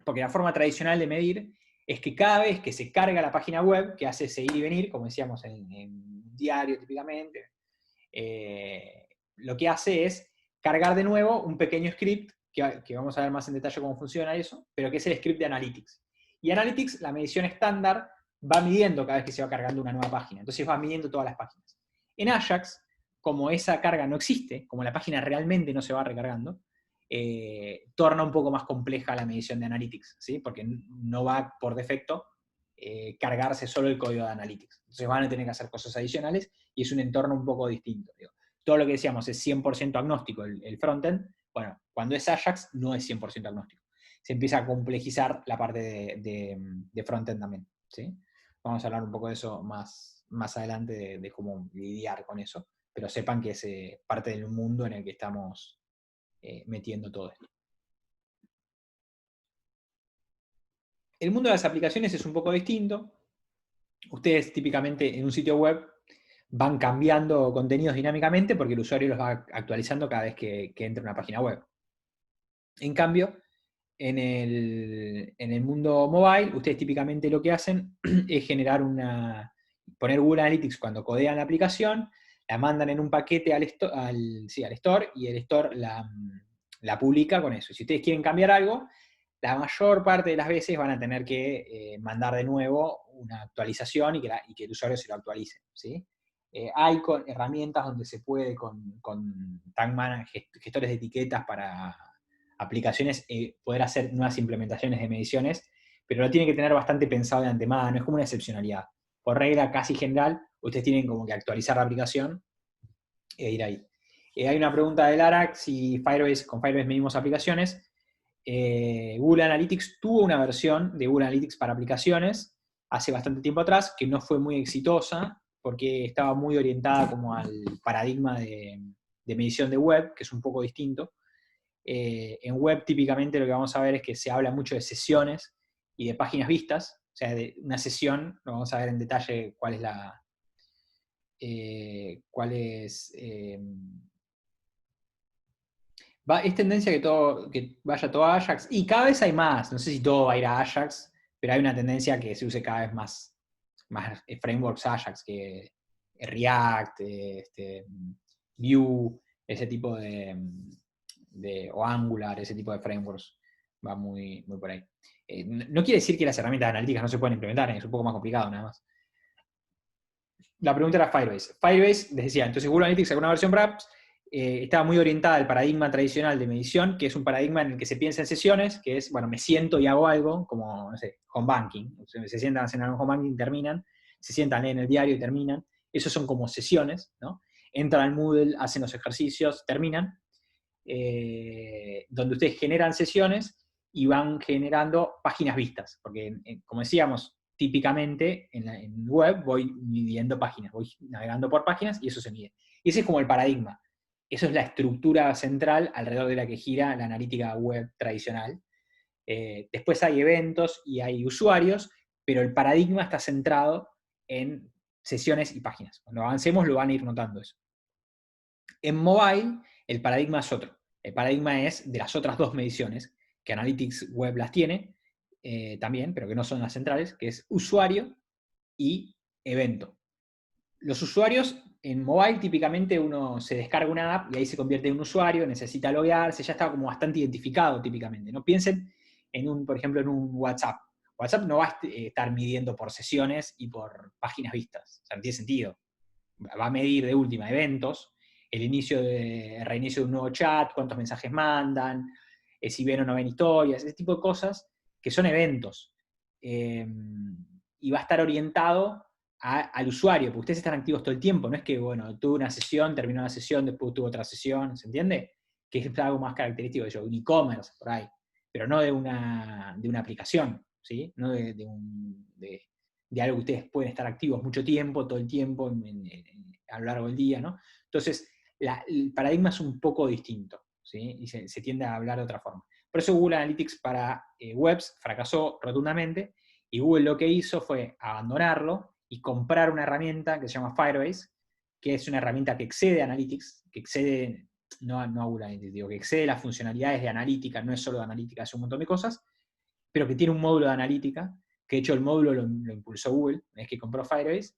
Porque la forma tradicional de medir es que cada vez que se carga la página web, que hace ese ir y venir, como decíamos en diario típicamente, lo que hace es cargar de nuevo un pequeño script, que vamos a ver más en detalle cómo funciona eso, pero que es el script de Analytics. Y Analytics, la medición estándar, va midiendo cada vez que se va cargando una nueva página. Entonces va midiendo todas las páginas. En Ajax, como esa carga no existe, como la página realmente no se va recargando, torna un poco más compleja la medición de Analytics, ¿sí? Porque no va por defecto cargarse solo el código de Analytics. Entonces van a tener que hacer cosas adicionales y es un entorno un poco distinto. Digo. Todo lo que decíamos es 100% agnóstico el frontend, Bueno, cuando es Ajax no es 100% agnóstico. Se empieza a complejizar la parte de frontend también, ¿sí? Vamos a hablar un poco de eso más adelante, de cómo lidiar con eso, pero sepan que es parte del mundo en el que estamos metiendo todo esto. El mundo de las aplicaciones es un poco distinto. Ustedes típicamente en un sitio web van cambiando contenidos dinámicamente porque el usuario los va actualizando cada vez que entra a una página web. En cambio, en el mundo mobile, ustedes típicamente lo que hacen es poner Google Analytics cuando codean la aplicación, la mandan en un paquete al store y el store la publica con eso. Si ustedes quieren cambiar algo, la mayor parte de las veces van a tener que mandar de nuevo una actualización y que el usuario se lo actualice, ¿sí? Hay herramientas donde se puede con gestores de etiquetas para aplicaciones poder hacer nuevas implementaciones de mediciones, pero lo tienen que tener bastante pensado de antemano, es como una excepcionalidad. Por regla casi general, ustedes tienen como que actualizar la aplicación e ir ahí. Hay una pregunta de Lara, si con Firebase medimos aplicaciones. Google Analytics tuvo una versión de Google Analytics para aplicaciones hace bastante tiempo atrás, que no fue muy exitosa, porque estaba muy orientada como al paradigma de medición de web, que es un poco distinto. En web típicamente lo que vamos a ver es que se habla mucho de sesiones y de páginas vistas, o sea, de una sesión, lo vamos a ver en detalle cuál es es tendencia que vaya todo a Ajax, y cada vez hay más, no sé si todo va a ir a Ajax, pero hay una tendencia que se use cada vez más frameworks Ajax, que React, Vue, ese tipo o Angular, ese tipo de frameworks, va muy, muy por ahí. No quiere decir que las herramientas analíticas no se pueden implementar, es un poco más complicado nada más. La pregunta era Firebase. Firebase, les decía, entonces Google Analytics sacó una versión para apps, estaba muy orientada al paradigma tradicional de medición, que es un paradigma en el que se piensa en sesiones, que es, bueno, me siento y hago algo, como, no sé, home banking. Se sientan, hacen algo en home banking, terminan, se sientan, leen el diario y terminan. Esos son como sesiones, ¿no? Entran al Moodle, hacen los ejercicios, terminan. Donde ustedes generan sesiones y van generando páginas vistas, porque como decíamos, típicamente en web voy midiendo páginas, voy navegando por páginas y eso se mide. Y ese es como el paradigma. Eso es la estructura central alrededor de la que gira la analítica web tradicional. Después hay eventos y hay usuarios, pero el paradigma está centrado en sesiones y páginas. Cuando avancemos lo van a ir notando eso. En mobile, el paradigma es otro. El paradigma es de las otras dos mediciones, que Analytics Web las tiene también, pero que no son las centrales, que es usuario y evento. Los usuarios en mobile típicamente uno se descarga una app y ahí se convierte en un usuario, necesita loguearse, ya está como bastante identificado típicamente. No piensen por ejemplo, en un WhatsApp. WhatsApp no va a estar midiendo por sesiones y por páginas vistas. O sea, no tiene sentido. Va a medir de última eventos, el reinicio de un nuevo chat, cuántos mensajes mandan, si ven o no ven historias, ese tipo de cosas que son eventos. Y va a estar orientado al usuario, porque ustedes están activos todo el tiempo, no es que, bueno, tuve una sesión, terminó la sesión, después tuve otra sesión, ¿se entiende? Que es algo más característico de un e-commerce, por ahí, pero no de una aplicación, ¿sí? No de algo que ustedes pueden estar activos mucho tiempo, todo el tiempo, a lo largo del día, ¿no? Entonces, el paradigma es un poco distinto, ¿sí? Y se tiende a hablar de otra forma. Por eso Google Analytics para webs fracasó rotundamente, y Google lo que hizo fue abandonarlo y comprar una herramienta que se llama Firebase, que es una herramienta que excede a Analytics, que excede, no a Google Analytics, digo, que excede las funcionalidades de analítica, no es solo de analítica, es un montón de cosas, pero que tiene un módulo de analítica, que de hecho el módulo lo impulsó Google, es que compró Firebase,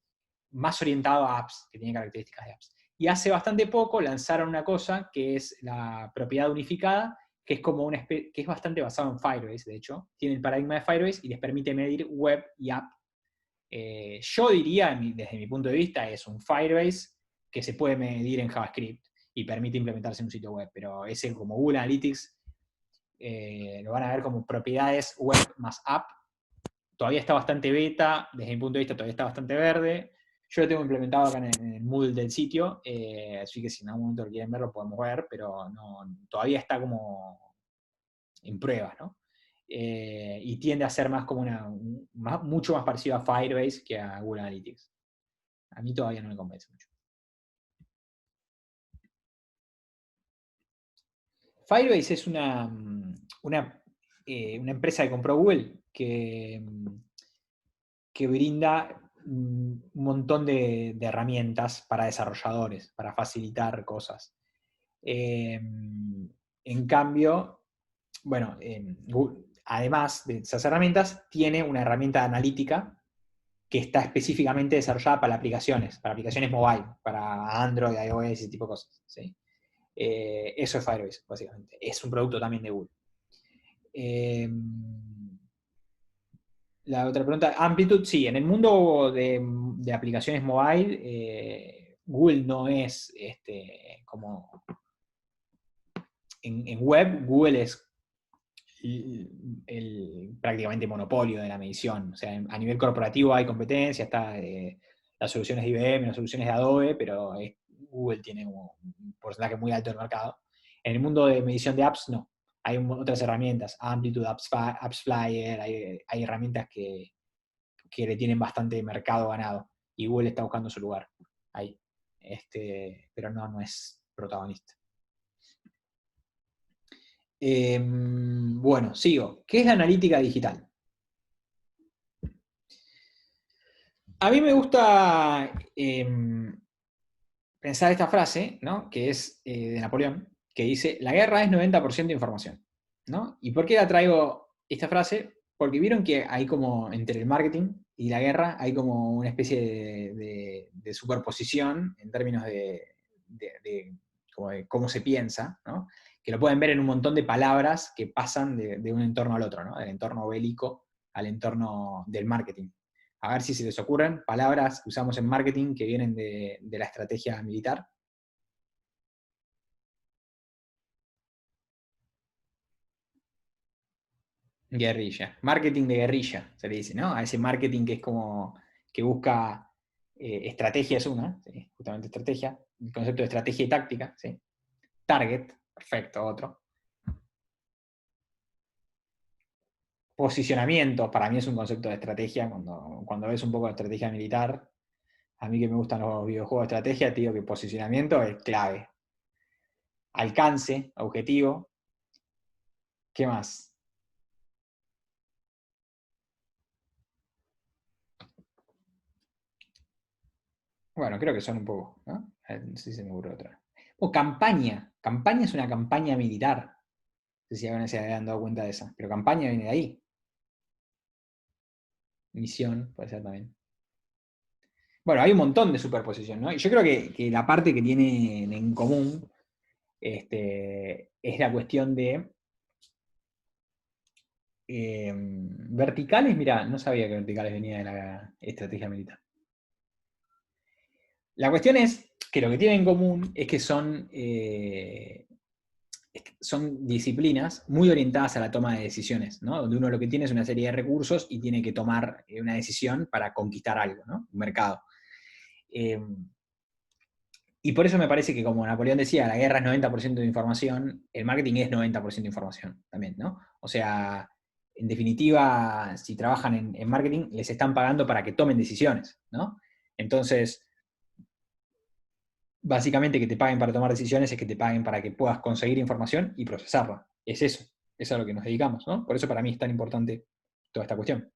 más orientado a apps, que tiene características de apps. Y hace bastante poco lanzaron una cosa que es la propiedad unificada, que es como que es bastante basado en Firebase, de hecho. Tiene el paradigma de Firebase y les permite medir web y app. Yo diría, desde mi punto de vista, es un Firebase que se puede medir en JavaScript y permite implementarse en un sitio web, pero ese como Google Analytics lo van a ver como propiedades web más app. Todavía está bastante beta, desde mi punto de vista todavía está bastante verde, Yo lo tengo implementado acá en el Moodle del sitio, así que si en algún momento lo quieren ver, lo podemos ver, pero todavía está como en pruebas, ¿no? Y tiende a ser más como mucho más parecido a Firebase que a Google Analytics. A mí todavía no me convence mucho. Firebase es una empresa que compró Google que brinda un montón de herramientas para desarrolladores, para facilitar cosas. En cambio, bueno, además de esas herramientas, tiene una herramienta analítica que está específicamente desarrollada para aplicaciones mobile, para Android, iOS, ese tipo de cosas. ¿Sí? Eso es Firebase, básicamente. Es un producto también de Google. La otra pregunta, Amplitude, sí, en el mundo de aplicaciones mobile, Google no es como... En web, Google es el prácticamente monopolio de la medición. O sea, a nivel corporativo hay competencia, está las soluciones de IBM, las soluciones de Adobe, pero Google tiene un porcentaje muy alto del mercado. En el mundo de medición de apps, no. Hay otras herramientas, Amplitude, AppsFlyer, hay herramientas que le tienen bastante mercado ganado. Y Google está buscando su lugar ahí. Pero no es protagonista. Bueno, sigo. ¿Qué es la analítica digital? A mí me gusta pensar esta frase, ¿no? Que es de Napoleón, que dice, la guerra es 90% información, ¿no? ¿Y por qué la traigo esta frase? Porque vieron que hay como, entre el marketing y la guerra, hay como una especie de superposición en términos de cómo se piensa, ¿no? Que lo pueden ver en un montón de palabras que pasan de un entorno al otro, ¿no? Del entorno bélico al entorno del marketing. A ver si se les ocurren palabras que usamos en marketing que vienen de la estrategia militar. Guerrilla. Marketing de guerrilla, se le dice, ¿no? A ese marketing que es como que busca estrategia es una, ¿sí? Justamente estrategia. El concepto de estrategia y táctica, ¿sí? Target, perfecto, otro. Posicionamiento, para mí es un concepto de estrategia. Cuando ves un poco de estrategia militar, a mí que me gustan los videojuegos de estrategia, te digo que posicionamiento es clave. Alcance, objetivo. ¿Qué más? Bueno, creo que son un poco, ¿no? No sé si se me ocurre otra. O campaña. Campaña es una campaña militar. No sé si alguien se habían dado cuenta de esa. Pero campaña viene de ahí. Misión, puede ser también. Bueno, hay un montón de superposición, ¿no? Y yo creo que la parte que tienen en común es la cuestión de verticales. Mirá, no sabía que verticales venía de la estrategia militar. La cuestión es que lo que tienen en común es que son disciplinas muy orientadas a la toma de decisiones, ¿no? Donde uno lo que tiene es una serie de recursos y tiene que tomar una decisión para conquistar algo, ¿no? Un mercado. Y por eso me parece que, como Napoleón decía, la guerra es 90% de información, el marketing es 90% de información también, ¿no? O sea, en definitiva, si trabajan en marketing, les están pagando para que tomen decisiones, ¿no? Entonces, básicamente que te paguen para tomar decisiones es que te paguen para que puedas conseguir información y procesarla. Es eso, es a lo que nos dedicamos, ¿no? Por eso para mí es tan importante toda esta cuestión.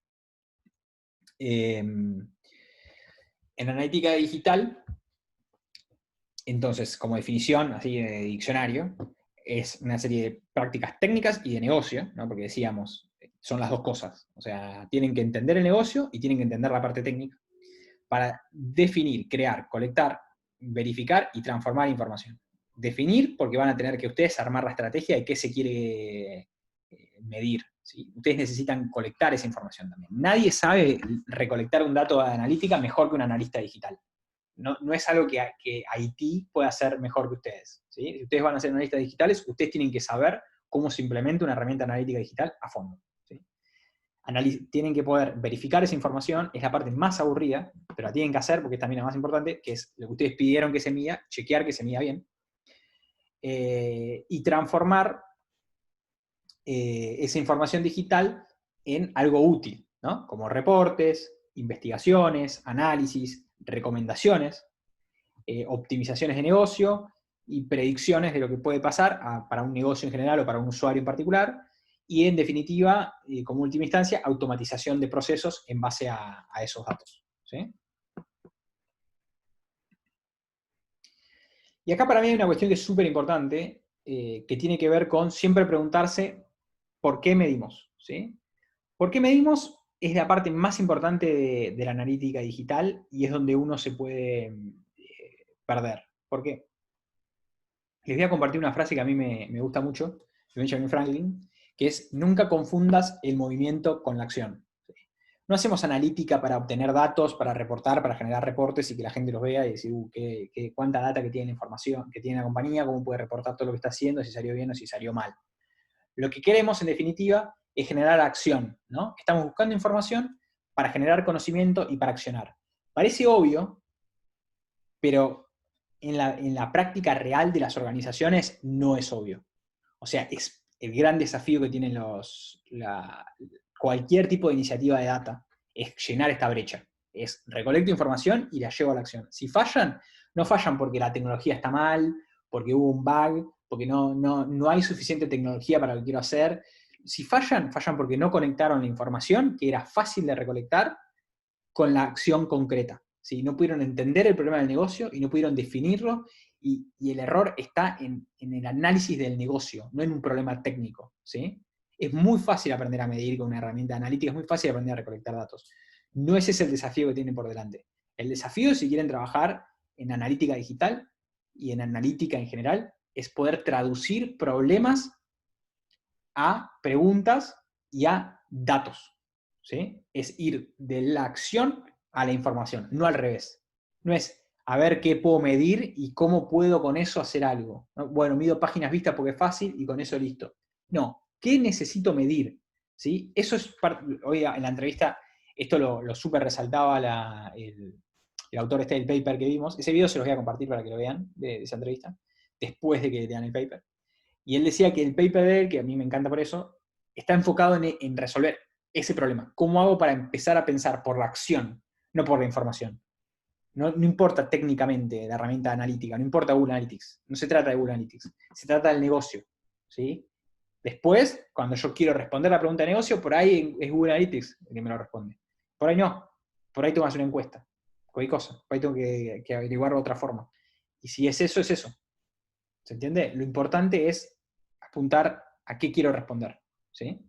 En analítica digital, entonces, como definición, así de diccionario, es una serie de prácticas técnicas y de negocio, ¿no? Porque decíamos, son las dos cosas. O sea, tienen que entender el negocio y tienen que entender la parte técnica para definir, crear, colectar, verificar y transformar información. Definir, porque van a tener que ustedes armar la estrategia de qué se quiere medir. ¿Sí? Ustedes necesitan colectar esa información también. Nadie sabe recolectar un dato de analítica mejor que un analista digital. No es algo que IT pueda hacer mejor que ustedes. ¿Sí? Si ustedes van a ser analistas digitales, ustedes tienen que saber cómo se implementa una herramienta analítica digital a fondo. ¿Sí? tienen que poder verificar esa información, es la parte más aburrida, pero la tienen que hacer porque es también la más importante, que es lo que ustedes pidieron que se mida, chequear que se mida bien, y transformar esa información digital en algo útil, ¿no? Como reportes, investigaciones, análisis, recomendaciones, optimizaciones de negocio y predicciones de lo que puede pasar para un negocio en general o para un usuario en particular, y en definitiva, como última instancia, automatización de procesos en base a esos datos, ¿sí? Y acá para mí hay una cuestión que es súper importante, que tiene que ver con siempre preguntarse ¿por qué medimos? ¿Sí? ¿Por qué medimos? Es la parte más importante de la analítica digital y es donde uno se puede perder. ¿Por qué? Les voy a compartir una frase que a mí me gusta mucho, de Benjamin Franklin, que es: nunca confundas el movimiento con la acción. No hacemos analítica para obtener datos, para reportar, para generar reportes y que la gente los vea y decir, cuánta data que tiene la información, que tiene la compañía, cómo puede reportar todo lo que está haciendo, si salió bien o si salió mal. Lo que queremos, en definitiva, es generar acción, ¿no? Estamos buscando información para generar conocimiento y para accionar. Parece obvio, pero en la práctica real de las organizaciones no es obvio. O sea, es el gran desafío que tienen cualquier tipo de iniciativa de data, es llenar esta brecha. Es recolecto información y la llevo a la acción. Si fallan, no fallan porque la tecnología está mal, porque hubo un bug, porque no hay suficiente tecnología para lo que quiero hacer. Si fallan, fallan porque no conectaron la información, que era fácil de recolectar, con la acción concreta. ¿Sí? No pudieron entender el problema del negocio y no pudieron definirlo, y el error está en el análisis del negocio, no en un problema técnico. ¿Sí? Es muy fácil aprender a medir con una herramienta analítica, es muy fácil aprender a recolectar datos. No ese es el desafío que tienen por delante. El desafío, si quieren trabajar en analítica digital y en analítica en general, es poder traducir problemas a preguntas y a datos. ¿Sí? Es ir de la acción a la información, no al revés. No es a ver qué puedo medir y cómo puedo con eso hacer algo. ¿No? Bueno, mido páginas vistas porque es fácil y con eso listo. No, ¿qué necesito medir? ¿Sí? Eso es hoy en la entrevista, esto lo súper resaltaba el autor este del paper que vimos. Ese video se los voy a compartir para que lo vean, de esa entrevista, después de que lean el paper. Y él decía que el paper de él, que a mí me encanta por eso, está enfocado en resolver ese problema. ¿Cómo hago para empezar a pensar por la acción, no por la información? No importa técnicamente la herramienta analítica, no importa Google Analytics, no se trata de Google Analytics, se trata del negocio. ¿Sí? Después, cuando yo quiero responder la pregunta de negocio, por ahí es Google Analytics el que me lo responde. Por ahí no, por ahí tengo que hacer una encuesta, cualquier cosa, por ahí tengo que averiguarlo de otra forma. Y si es eso, es eso. ¿Se entiende? Lo importante es apuntar a qué quiero responder. ¿Sí?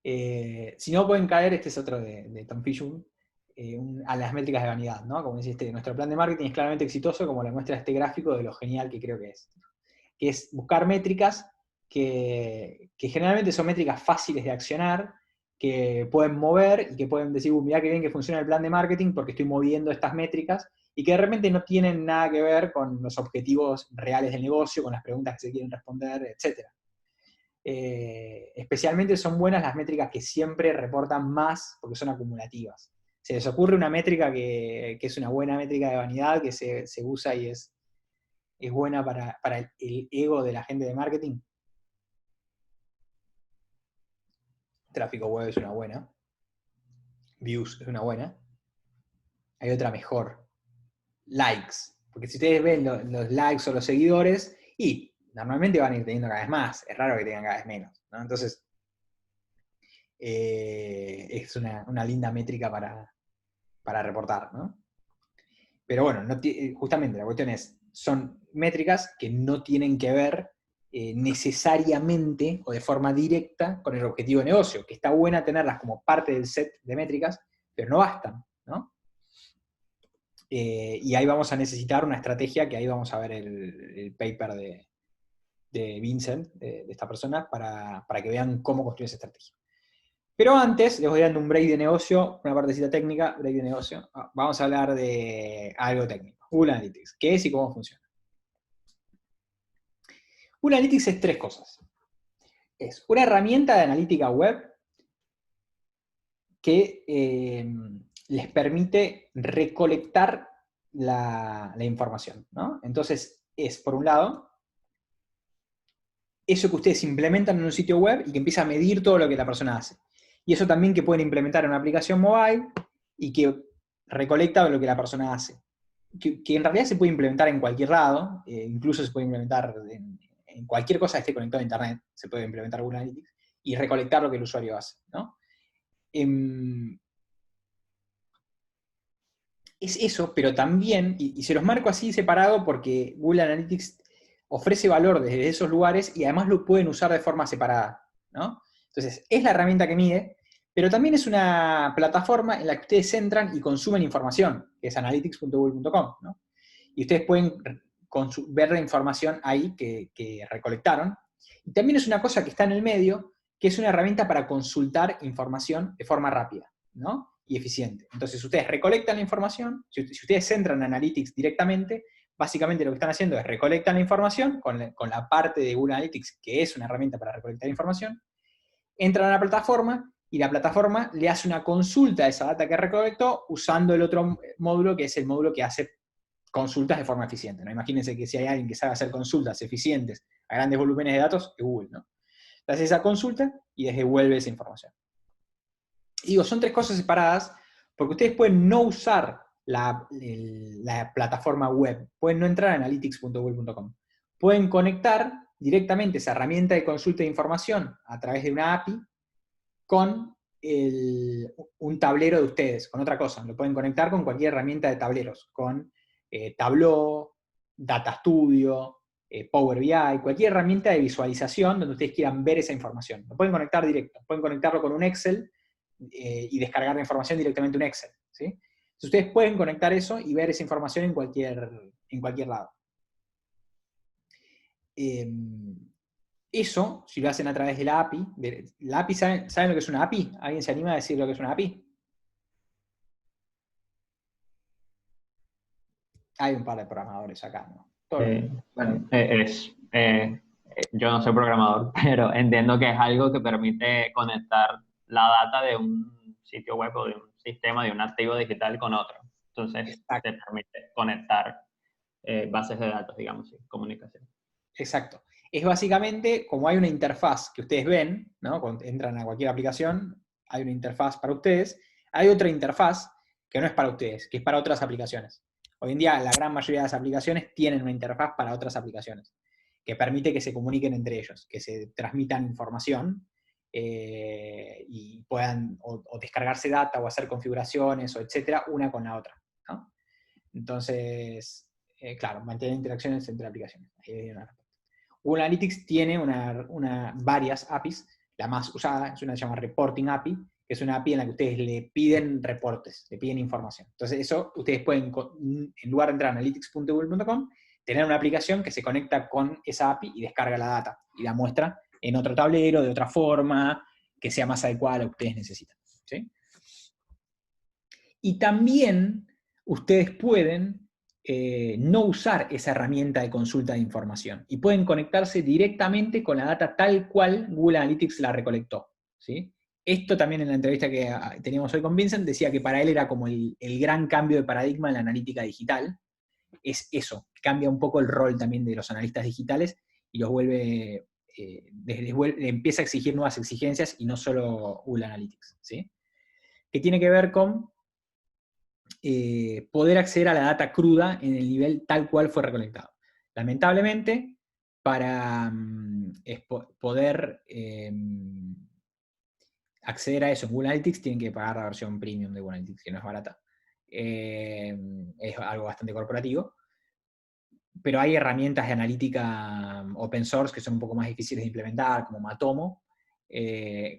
Si no pueden caer, este es otro de Tom Fishburne, a las métricas de vanidad, ¿no? Como dice nuestro plan de marketing es claramente exitoso, como le muestra este gráfico de lo genial que creo que es buscar métricas que generalmente son métricas fáciles de accionar, que pueden mover y que pueden decir, mirá qué bien que funciona el plan de marketing porque estoy moviendo estas métricas, y que de repente no tienen nada que ver con los objetivos reales del negocio, con las preguntas que se quieren responder, etc. Especialmente son buenas las métricas que siempre reportan más porque son acumulativas. ¿Se les ocurre una métrica que es una buena métrica de vanidad, que se usa y es buena para el ego de la gente de marketing? Tráfico web es una buena. Views es una buena. Hay otra mejor. Likes. Porque si ustedes ven los likes o los seguidores, y normalmente van a ir teniendo cada vez más. Es raro que tengan cada vez menos, ¿no? Entonces, es una linda métrica para reportar, ¿no? Pero bueno, justamente la cuestión son métricas que no tienen que ver necesariamente o de forma directa con el objetivo de negocio, que está buena tenerlas como parte del set de métricas, pero no bastan, ¿no? Y ahí vamos a necesitar una estrategia, que ahí vamos a ver el paper de Vincent, de esta persona, para que vean cómo construir esa estrategia. Pero antes, les voy dando un break de negocio, una partecita técnica, break de negocio. Vamos a hablar de algo técnico. Google Analytics, ¿qué es y cómo funciona? Google Analytics es tres cosas. Es una herramienta de analítica web que les permite recolectar la información, ¿no? Entonces, es, por un lado, eso que ustedes implementan en un sitio web y que empieza a medir todo lo que la persona hace. Y eso también que pueden implementar en una aplicación mobile y que recolecta lo que la persona hace. Que en realidad se puede implementar en cualquier lado, incluso se puede implementar en cualquier cosa que esté conectada a Internet, se puede implementar Google Analytics y recolectar lo que el usuario hace, ¿no? Es eso, pero también, y se los marco así separado porque Google Analytics ofrece valor desde esos lugares y además lo pueden usar de forma separada, ¿no? Entonces, es la herramienta que mide, pero también es una plataforma en la que ustedes entran y consumen información, que es analytics.google.com, ¿no? Y ustedes pueden ver la información ahí que recolectaron. Y también es una cosa que está en el medio, que es una herramienta para consultar información de forma rápida, ¿no? Y eficiente. Entonces, ustedes recolectan la información, si ustedes entran en Analytics directamente, básicamente lo que están haciendo es recolectan la información con la parte de Google Analytics, que es una herramienta para recolectar información, entran a la plataforma y la plataforma le hace una consulta a esa data que recolectó usando el otro módulo, que es el módulo que hace consultas de forma eficiente, ¿no? Imagínense que si hay alguien que sabe hacer consultas eficientes a grandes volúmenes de datos, es Google, ¿no? Hace esa consulta y les devuelve esa información. Y digo, son tres cosas separadas, porque ustedes pueden no usar la plataforma web, pueden no entrar a analytics.google.com, pueden conectar directamente esa herramienta de consulta de información a través de una API con un tablero de ustedes, con otra cosa. Lo pueden conectar con cualquier herramienta de tableros, con Tableau, Data Studio, Power BI, cualquier herramienta de visualización donde ustedes quieran ver esa información. Lo pueden conectar directo, pueden conectarlo con un Excel y descargar la información directamente en un Excel, ¿sí? Entonces ustedes pueden conectar eso y ver esa información en cualquier lado. Eso, si lo hacen a través de la API, ¿saben lo que es una API? ¿Alguien se anima a decir lo que es una API? Hay un par de programadores acá, ¿no? Bueno, yo no soy programador, pero entiendo que es algo que permite conectar la data de un sitio web o de un sistema, de un activo digital con otro. Entonces, Exacto. te permite conectar bases de datos, digamos, sí, comunicación. Exacto. Es básicamente, como hay una interfaz que ustedes ven, ¿no? Cuando entran a cualquier aplicación, hay una interfaz para ustedes, hay otra interfaz que no es para ustedes, que es para otras aplicaciones. Hoy en día la gran mayoría de las aplicaciones tienen una interfaz para otras aplicaciones, que permite que se comuniquen entre ellos, que se transmitan información y puedan o descargarse data o hacer configuraciones o etcétera, una con la otra, ¿no? Entonces, claro, mantener interacciones entre aplicaciones. Google Analytics tiene varias APIs. La más usada es una que se llama Reporting API, que es una API en la que ustedes le piden reportes, le piden información. Entonces eso, ustedes pueden, en lugar de entrar a analytics.google.com, tener una aplicación que se conecta con esa API y descarga la data y la muestra en otro tablero, de otra forma, que sea más adecuada a lo que ustedes necesitan, ¿sí? Y también ustedes pueden no usar esa herramienta de consulta de información y pueden conectarse directamente con la data tal cual Google Analytics la recolectó, ¿sí? Esto también en la entrevista que teníamos hoy con Vincent decía que para él era como el gran cambio de paradigma en la analítica digital. Es eso, cambia un poco el rol también de los analistas digitales y los vuelve, empieza a exigir nuevas exigencias y no solo Google Analytics, ¿sí? Que tiene que ver con poder acceder a la data cruda en el nivel tal cual fue recolectado. Lamentablemente, para poder acceder a eso en Google Analytics, tienen que pagar la versión premium de Google Analytics, que no es barata. Es algo bastante corporativo. Pero hay herramientas de analítica open source que son un poco más difíciles de implementar, como Matomo,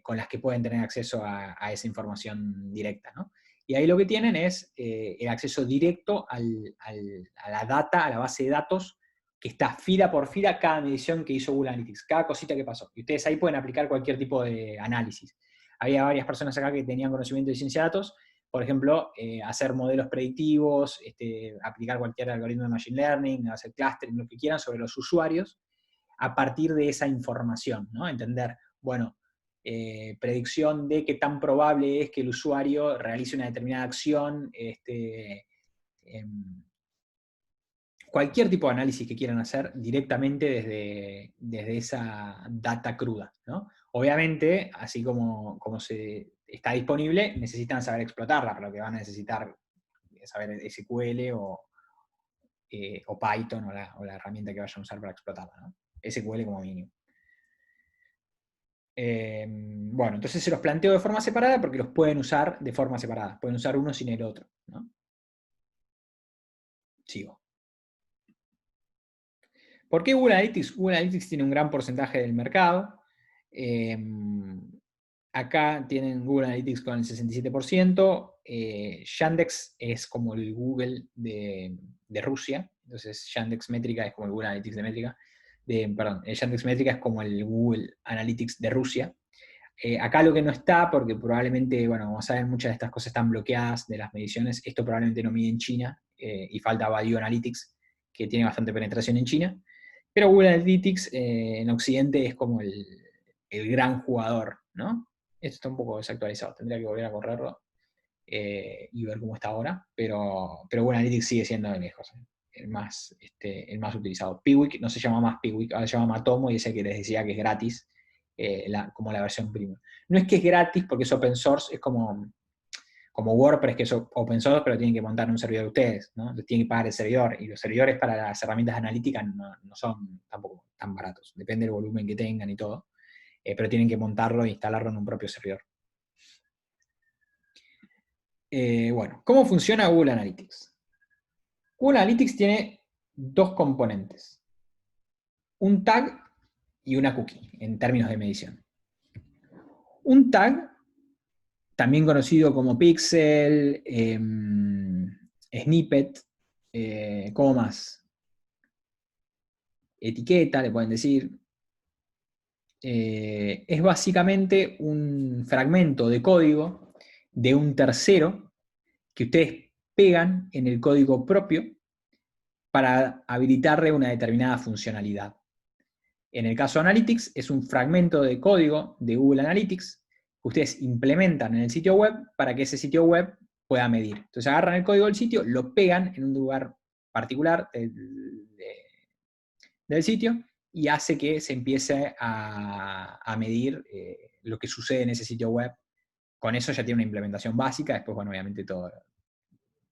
con las que pueden tener acceso a esa información directa, ¿no? Y ahí lo que tienen es el acceso directo a la data, a la base de datos, que está fila por fila cada medición que hizo Google Analytics, cada cosita que pasó. Y ustedes ahí pueden aplicar cualquier tipo de análisis. Había varias personas acá que tenían conocimiento de ciencia de datos, por ejemplo, hacer modelos predictivos, aplicar cualquier algoritmo de machine learning, hacer clustering, lo que quieran sobre los usuarios, a partir de esa información, ¿no? Entender bueno, predicción de qué tan probable es que el usuario realice una determinada acción, cualquier tipo de análisis que quieran hacer directamente desde esa data cruda, ¿no? Obviamente, así como se está disponible, necesitan saber explotarla, para lo que van a necesitar saber SQL o Python o la herramienta que vayan a usar para explotarla, ¿no? SQL como mínimo. Bueno, entonces se los planteo de forma separada porque los pueden usar de forma separada. Pueden usar uno sin el otro, ¿no? Sigo. ¿Por qué Google Analytics? Google Analytics tiene un gran porcentaje del mercado. Acá tienen Google Analytics con el 67%. Yandex es como el Google de Rusia. Entonces Yandex Métrica es como el Google Analytics de Métrica. Yandex Métrica es como el Google Analytics de Rusia. Acá lo que no está, porque probablemente, bueno, como saben, muchas de estas cosas están bloqueadas de las mediciones. Esto probablemente no mide en China, y falta Baidu Analytics, que tiene bastante penetración en China. Pero Google Analytics en Occidente es como el gran jugador, ¿no? Esto está un poco desactualizado, tendría que volver a correrlo y ver cómo está ahora, pero Google Analytics sigue siendo de lejos el más utilizado. Piwik no se llama más Piwik, ahora se llama Matomo, y ese que les decía que es gratis, como la versión premium. No es que es gratis porque es open source, es como WordPress, que es open source, pero tienen que montar un servidor ustedes, ¿no? Entonces tienen que pagar el servidor, y los servidores para las herramientas analíticas no son tampoco tan baratos, depende del volumen que tengan y todo, pero tienen que montarlo e instalarlo en un propio servidor. Bueno, ¿cómo funciona Google Analytics? Google Analytics tiene dos componentes: un tag y una cookie, en términos de medición. Un tag, también conocido como pixel, snippet, ¿cómo más? Etiqueta, le pueden decir. Es básicamente un fragmento de código de un tercero que ustedes pegan en el código propio para habilitarle una determinada funcionalidad. En el caso de Analytics, es un fragmento de código de Google Analytics que ustedes implementan en el sitio web para que ese sitio web pueda medir. Entonces agarran el código del sitio, lo pegan en un lugar particular del sitio y hace que se empiece a medir lo que sucede en ese sitio web. Con eso ya tiene una implementación básica. Después, bueno, obviamente todo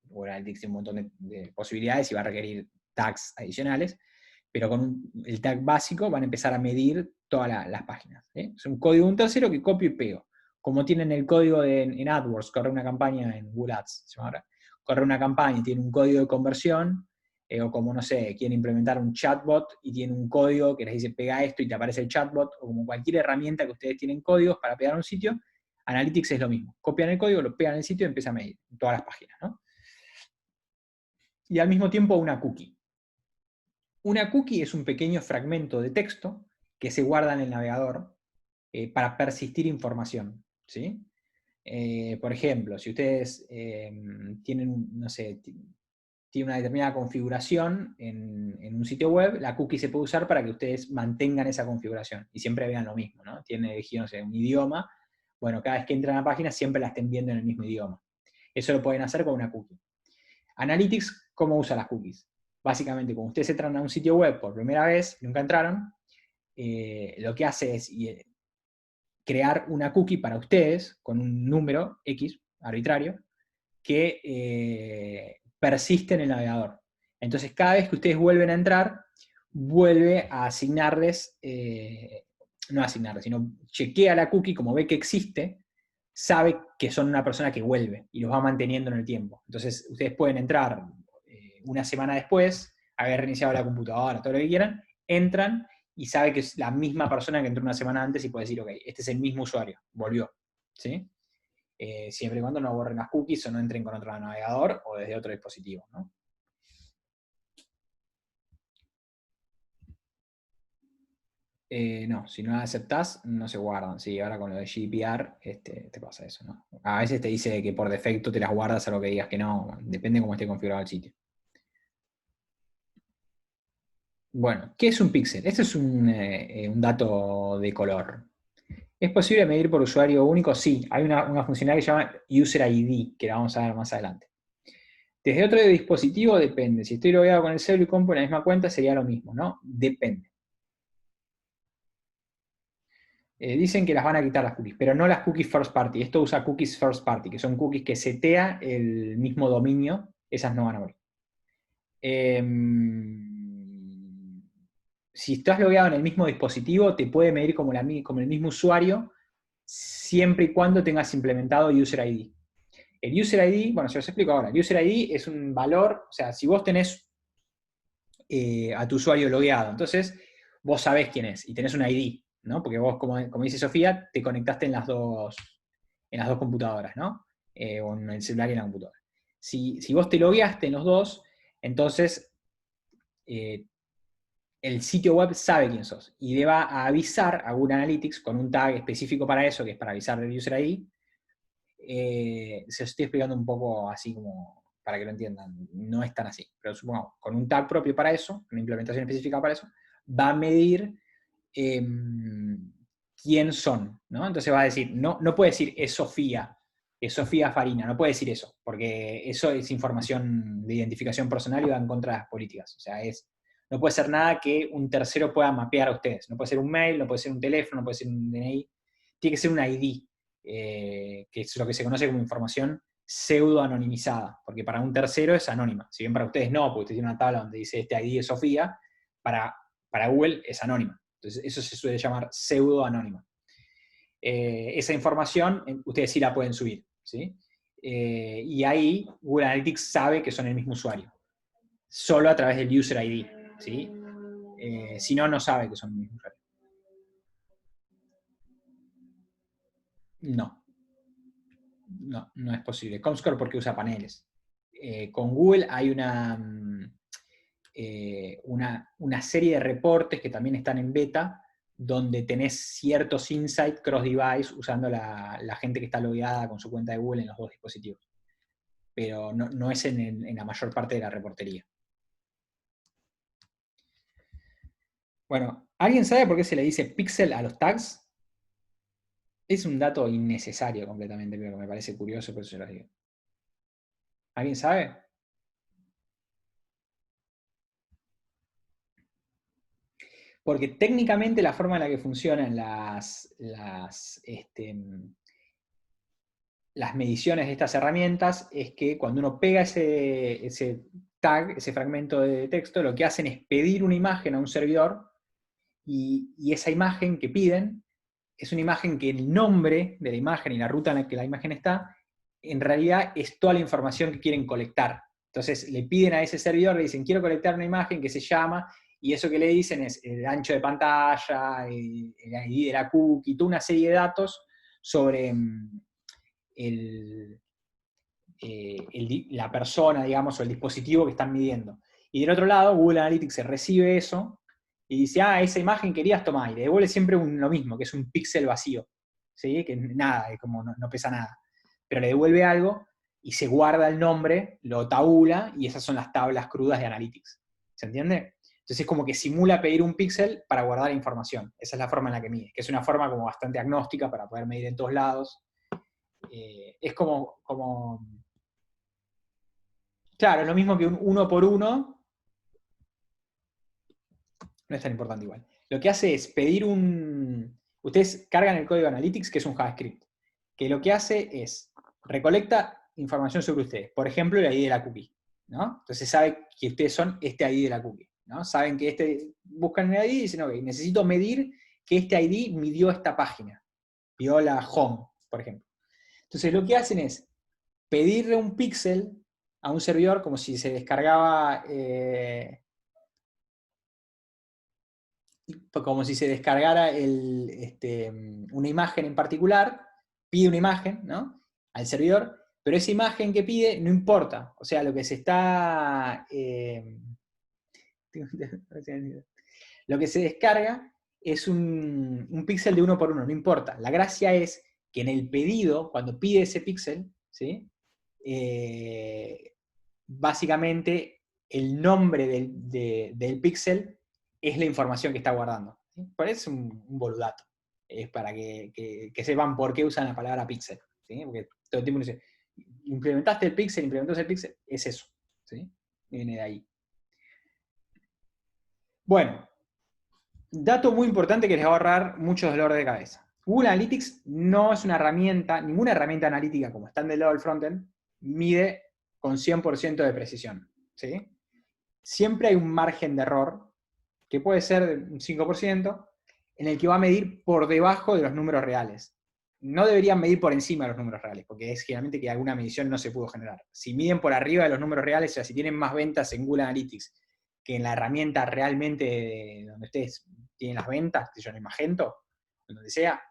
Google Analytics tiene un montón de posibilidades y va a requerir tags adicionales, pero con el tag básico van a empezar a medir todas las páginas. Es un código de un tercero que copio y pego. Como tienen el código en AdWords, corre una campaña en Google Ads, se llama ahora, corre una campaña y tiene un código de conversión, o como, no sé, quieren implementar un chatbot y tiene un código que les dice pega esto y te aparece el chatbot, o como cualquier herramienta que ustedes tienen códigos para pegar a un sitio, Analytics es lo mismo. Copian el código, lo pegan en el sitio y empiezan a medir en todas las páginas, ¿no? Y al mismo tiempo una cookie. Una cookie es un pequeño fragmento de texto que se guarda en el navegador para persistir información, ¿sí? Por ejemplo, si ustedes tienen, no sé, tiene una determinada configuración en un sitio web, la cookie se puede usar para que ustedes mantengan esa configuración y siempre vean lo mismo, ¿no? Tienen elegido, no sé, un idioma, bueno, cada vez que entran a la página siempre la estén viendo en el mismo idioma. Eso lo pueden hacer con una cookie. Analytics, ¿cómo usa las cookies? Básicamente, cuando ustedes entran a un sitio web por primera vez, nunca entraron, lo que hace es crear una cookie para ustedes con un número X arbitrario que persiste en el navegador. Entonces, cada vez que ustedes vuelven a entrar, vuelve a asignarles, no asignarles, sino chequea la cookie, como ve que existe, sabe que son una persona que vuelve y los va manteniendo en el tiempo. Entonces, ustedes pueden entrar una semana después, haber reiniciado la computadora, todo lo que quieran, entran y sabe que es la misma persona que entró una semana antes y puede decir, ok, este es el mismo usuario, volvió, ¿sí? Siempre y cuando no borren las cookies o no entren con otro navegador o desde otro dispositivo, ¿no? No, si no las aceptás, no se guardan. Sí, ahora con lo de GDPR te pasa eso, ¿no? A veces te dice que por defecto te las guardas a lo que digas que no, depende cómo esté configurado el sitio. Bueno, ¿qué es un píxel? Este es un dato de color. ¿Es posible medir por usuario único? Sí, hay una funcionalidad que se llama User ID, que la vamos a ver más adelante. Desde otro dispositivo depende. Si estoy logueado con el celu y compu en la misma cuenta, sería lo mismo, ¿no? Depende. Dicen que las van a quitar las cookies, pero no las cookies first party. Esto usa cookies first party, que son cookies que setea el mismo dominio. Esas no van a morir. Si estás logueado en el mismo dispositivo, te puede medir como el mismo usuario, siempre y cuando tengas implementado User ID. El User ID, bueno, se los explico ahora. El User ID es un valor, o sea, si vos tenés a tu usuario logueado, entonces vos sabés quién es y tenés un ID, ¿no? Porque vos, como dice Sofía, te conectaste en las dos computadoras, ¿no? O en el celular y en la computadora. Si vos te logueaste en los dos, entonces el sitio web sabe quién sos y le va a avisar a Google Analytics con un tag específico para eso, que es para avisar del User ID. Se los estoy explicando un poco así como para que lo entiendan. No es tan así, pero supongamos, con un tag propio para eso, una implementación específica para eso, va a medir quién son, ¿no? Entonces va a decir, no puede decir es Sofía Farina, no puede decir eso, porque eso es información de identificación personal y va en contra de las políticas. O sea, no puede ser nada que un tercero pueda mapear a ustedes. No puede ser un mail, no puede ser un teléfono, no puede ser un DNI. Tiene que ser un ID, que es lo que se conoce como información pseudo-anonimizada, porque para un tercero es anónima. Si bien para ustedes no, porque usted tiene una tabla donde dice este ID es Sofía, para Google es anónima. Entonces eso se suele llamar pseudo-anónima. Esa información ustedes sí la pueden subir, ¿sí? Y ahí Google Analytics sabe que son el mismo usuario, solo a través del User ID, ¿sí? Si no, no sabe que son el mismo usuario. No es posible. Comscore porque usa paneles. Con Google hay una serie de reportes que también están en beta, donde tenés ciertos insights cross-device usando la gente que está logueada con su cuenta de Google en los dos dispositivos. Pero no es en la mayor parte de la reportería. Bueno, ¿alguien sabe por qué se le dice pixel a los tags? Es un dato innecesario completamente, pero me parece curioso, por eso se lo digo. ¿Alguien sabe? Porque técnicamente la forma en la que funcionan las mediciones de estas herramientas es que cuando uno pega ese tag, ese fragmento de texto, lo que hacen es pedir una imagen a un servidor y esa imagen que piden es una imagen que el nombre de la imagen y la ruta en la que la imagen está, en realidad es toda la información que quieren colectar. Entonces le piden a ese servidor, le dicen, quiero colectar una imagen que se llama, y eso que le dicen es el ancho de pantalla, el ID de la cookie, toda una serie de datos sobre la persona, digamos, o el dispositivo que están midiendo. Y del otro lado, Google Analytics se recibe eso, y dice, esa imagen querías tomar, y le devuelve siempre lo mismo, que es un píxel vacío, ¿sí? Que nada, es como no pesa nada. Pero le devuelve algo, y se guarda el nombre, lo tabula, y esas son las tablas crudas de Analytics. ¿Se entiende? Entonces es como que simula pedir un píxel para guardar información. Esa es la forma en la que mide, que es una forma como bastante agnóstica para poder medir en todos lados. Es como... Claro, es lo mismo que un 1 por 1. No es tan importante igual. Lo que hace es pedir ustedes cargan el código Analytics, que es un JavaScript, que lo que hace es recolecta información sobre ustedes. Por ejemplo, el ID de la cookie, ¿no? Entonces sabe que ustedes son este ID de la cookie, ¿no? Saben que buscan el ID y dicen, ok, necesito medir que este ID midió esta página. Midió la home, por ejemplo. Entonces lo que hacen es pedirle un píxel a un servidor como si se descargaba... como si se descargara una imagen en particular, pide una imagen, ¿no?, al servidor, pero esa imagen que pide no importa. O sea, lo que se está... lo que se descarga es un píxel de 1 por 1, no importa. La gracia es que en el pedido, cuando pide ese píxel, ¿sí?, básicamente el nombre del píxel es la información que está guardando, ¿sí? Parece un boludato. Es para que sepan por qué usan la palabra pixel, ¿sí? Porque todo el tiempo uno dice, implementaste el pixel, es eso, ¿sí? Viene de ahí. Bueno, dato muy importante que les va a ahorrar mucho dolor de cabeza. Google Analytics no es una herramienta, ninguna herramienta analítica como están del lado del frontend, mide con 100% de precisión, ¿sí? Siempre hay un margen de error, que puede ser de un 5%, en el que va a medir por debajo de los números reales. No deberían medir por encima de los números reales, porque es generalmente que alguna medición no se pudo generar. Si miden por arriba de los números reales, o sea, si tienen más ventas en Google Analytics que en la herramienta realmente donde ustedes tienen las ventas, que yo en Magento, donde sea,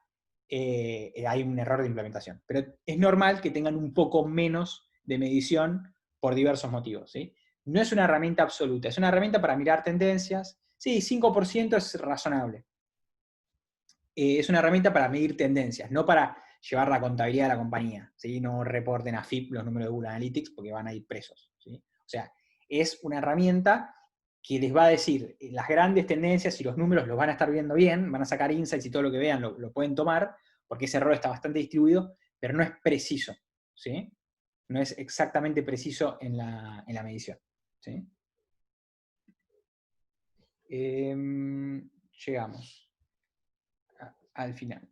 hay un error de implementación. Pero es normal que tengan un poco menos de medición por diversos motivos, ¿sí? No es una herramienta absoluta, es una herramienta para mirar tendencias. Sí, 5% es razonable. Es una herramienta para medir tendencias, no para llevar la contabilidad de la compañía, ¿sí? No reporten a FIP los números de Google Analytics porque van a ir presos, ¿sí? O sea, es una herramienta que les va a decir las grandes tendencias y los números los van a estar viendo bien, van a sacar insights y todo lo que vean lo pueden tomar, porque ese error está bastante distribuido, pero no es preciso, ¿sí? No es exactamente preciso en la medición, ¿sí? Llegamos al final.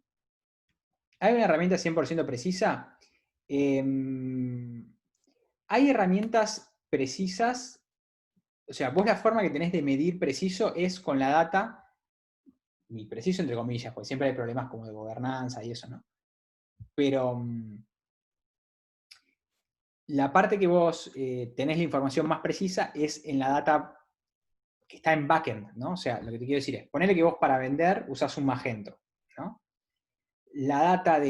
¿Hay una herramienta 100% precisa? Hay herramientas precisas, o sea, vos la forma que tenés de medir preciso es con la data, y preciso entre comillas, porque siempre hay problemas como de gobernanza y eso, ¿no? Pero la parte que vos tenés la información más precisa es en la data que está en backend, ¿no? O sea, lo que te quiero decir es, ponele que vos para vender usás un Magento, ¿no? La data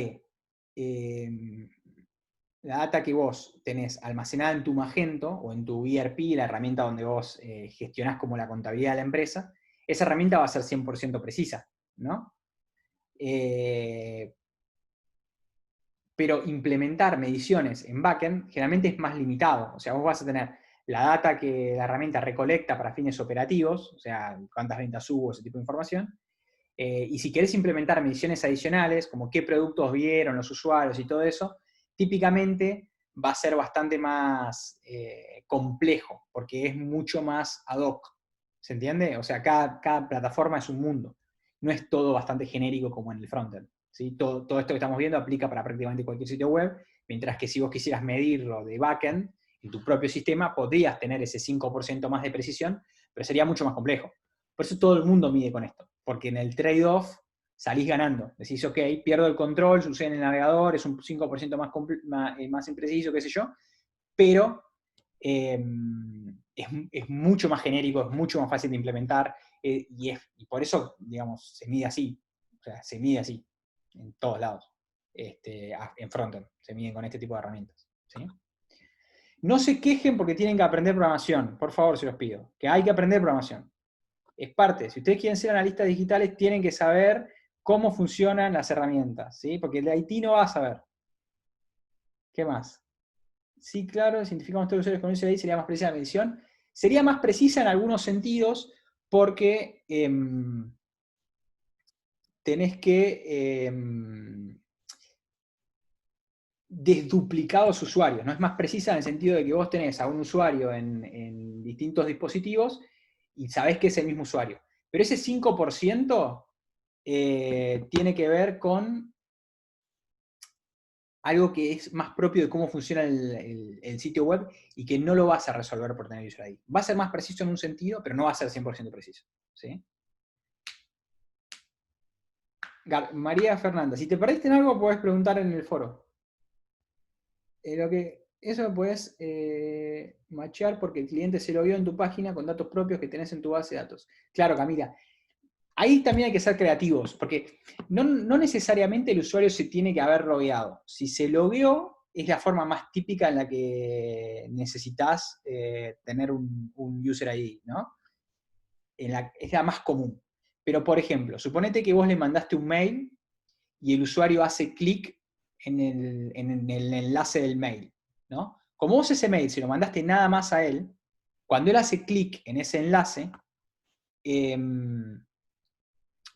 que vos tenés almacenada en tu Magento o en tu ERP, la herramienta donde vos gestionás como la contabilidad de la empresa, esa herramienta va a ser 100% precisa, ¿no? Pero implementar mediciones en backend generalmente es más limitado. O sea, vos vas a tener la data que la herramienta recolecta para fines operativos, o sea, cuántas ventas hubo, ese tipo de información. Y si querés implementar mediciones adicionales, como qué productos vieron los usuarios y todo eso, típicamente va a ser bastante más complejo, porque es mucho más ad hoc. ¿Se entiende? O sea, cada plataforma es un mundo. No es todo bastante genérico como en el frontend, ¿sí? Todo esto que estamos viendo aplica para prácticamente cualquier sitio web, mientras que si vos quisieras medirlo de backend, en tu propio sistema, podrías tener ese 5% más de precisión, pero sería mucho más complejo. Por eso todo el mundo mide con esto, porque en el trade-off salís ganando. Decís, ok, pierdo el control, sucede en el navegador, es un 5% más impreciso, qué sé yo, pero es mucho más genérico, es mucho más fácil de implementar, y por eso, digamos, se mide así. O sea, se mide así, en todos lados. En frontend, se miden con este tipo de herramientas, ¿sí? No se quejen porque tienen que aprender programación, por favor, se los pido, que hay que aprender programación. Es parte, si ustedes quieren ser analistas digitales, tienen que saber cómo funcionan las herramientas, ¿sí? Porque el de IT no va a saber. ¿Qué más? Sí, claro, identificamos todos los usuarios con uso de ahí, sería más precisa la medición. Sería más precisa en algunos sentidos porque tenés que desduplicar los usuarios. No es más precisa en el sentido de que vos tenés a un usuario en distintos dispositivos y sabés que es el mismo usuario. Pero ese 5% tiene que ver con algo que es más propio de cómo funciona el sitio web y que no lo vas a resolver por tener user ID. Va a ser más preciso en un sentido, pero no va a ser 100% preciso, ¿sí? María Fernanda, si te perdiste en algo, podés preguntar en el foro. Eso puedes machear porque el cliente se lo vio en tu página con datos propios que tenés en tu base de datos. Claro, Camila. Ahí también hay que ser creativos, porque no necesariamente el usuario se tiene que haber logueado. Si se logueó, es la forma más típica en la que necesitas tener un user ID, ¿no? Es la más común. Pero, por ejemplo, suponete que vos le mandaste un mail y el usuario hace clic en el enlace del mail, ¿no? Como vos ese mail, si lo mandaste nada más a él, cuando él hace clic en ese enlace,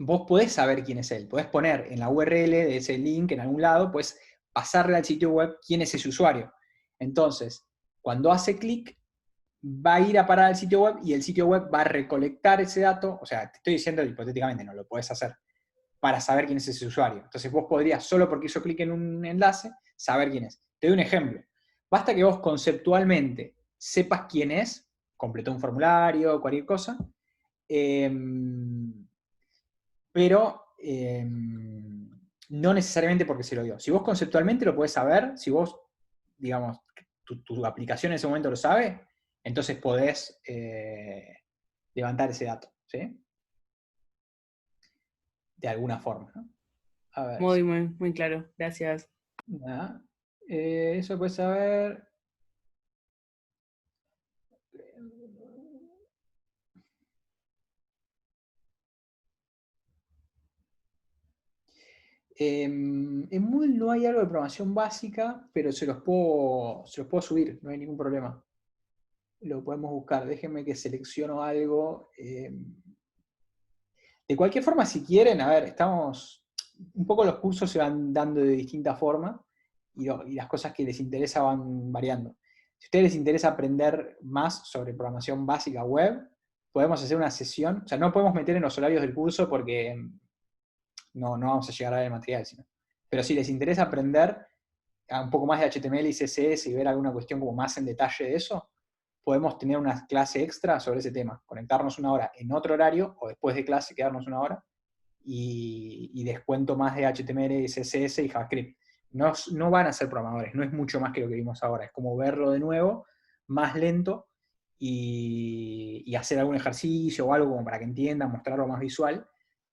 vos podés saber quién es él. Podés poner en la URL de ese link en algún lado, podés pasarle al sitio web quién es ese usuario. Entonces, cuando hace clic, va a ir a parar al sitio web y el sitio web va a recolectar ese dato. O sea, te estoy diciendo hipotéticamente, no lo podés hacer, para saber quién es ese usuario. Entonces vos podrías, solo porque hizo clic en un enlace, saber quién es. Te doy un ejemplo. Basta que vos conceptualmente sepas quién es, completó un formulario, cualquier cosa, pero no necesariamente porque se lo dio. Si vos conceptualmente lo podés saber, si vos, digamos, tu aplicación en ese momento lo sabe, entonces podés levantar ese dato, ¿sí? De alguna forma, ¿no? A ver. Muy, muy, muy claro. Gracias. Nada. Eso puedes saber. En Moodle no hay algo de programación básica, pero se los puedo subir, no hay ningún problema. Lo podemos buscar. Déjenme que selecciono algo. De cualquier forma, si quieren, a ver, estamos. Un poco los cursos se van dando de distinta forma y las cosas que les interesa van variando. Si a ustedes les interesa aprender más sobre programación básica web, podemos hacer una sesión. O sea, no podemos meter en los horarios del curso porque no vamos a llegar a ver el material, sino. Pero si les interesa aprender un poco más de HTML y CSS y ver alguna cuestión como más en detalle de eso, podemos tener una clase extra sobre ese tema, conectarnos una hora en otro horario, o después de clase quedarnos una hora, y descuento más de HTML, CSS y JavaScript. No van a ser programadores, no es mucho más que lo que vimos ahora, es como verlo de nuevo, más lento, y hacer algún ejercicio o algo como para que entiendan, mostrarlo más visual,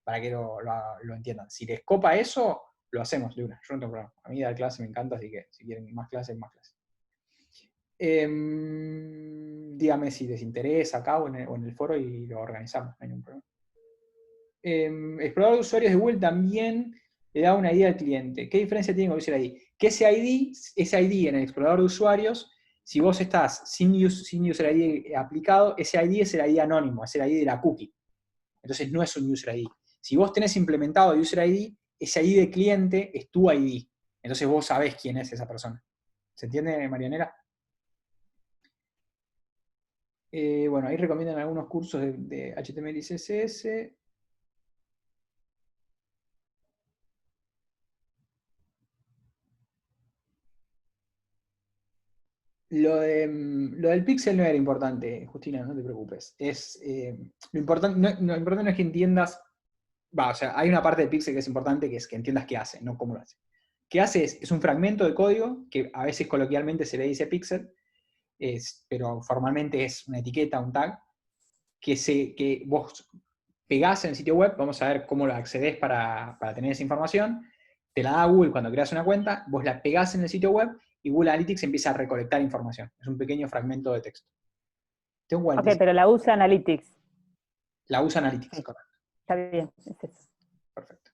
para que lo entiendan. Si les copa eso, lo hacemos de una. Yo no tengo problema. A mí dar clase me encanta, así que si quieren más clases, más clases. Dígame si les interesa acá o en el foro y lo organizamos, no hay ningún problema. Explorador de usuarios de Google también le da una ID al cliente. ¿Qué diferencia tiene con User ID? Que ese ID en el explorador de usuarios, si vos estás sin User ID aplicado, ese ID es el ID anónimo, es el ID de la cookie. Entonces no es un User ID. Si vos tenés implementado User ID, ese ID de cliente es tu ID. Entonces vos sabés quién es esa persona. ¿Se entiende, Marianela? Bueno, ahí recomiendan algunos cursos de HTML y CSS. Lo del pixel no era importante, Justina, no te preocupes. Lo importante no es que entiendas. O sea, hay una parte del pixel que es importante, que es que entiendas qué hace, no cómo lo hace. ¿Qué hace? Es un fragmento de código que a veces coloquialmente se le dice pixel, pero formalmente es una etiqueta, un tag, que vos pegás en el sitio web. Vamos a ver cómo lo accedes para tener esa información. Te la da Google cuando creas una cuenta, vos la pegás en el sitio web y Google Analytics empieza a recolectar información. Es un pequeño fragmento de texto. Ok, pero la usa Analytics. La usa Analytics, Sí. correcto. Está bien, es eso. Perfecto.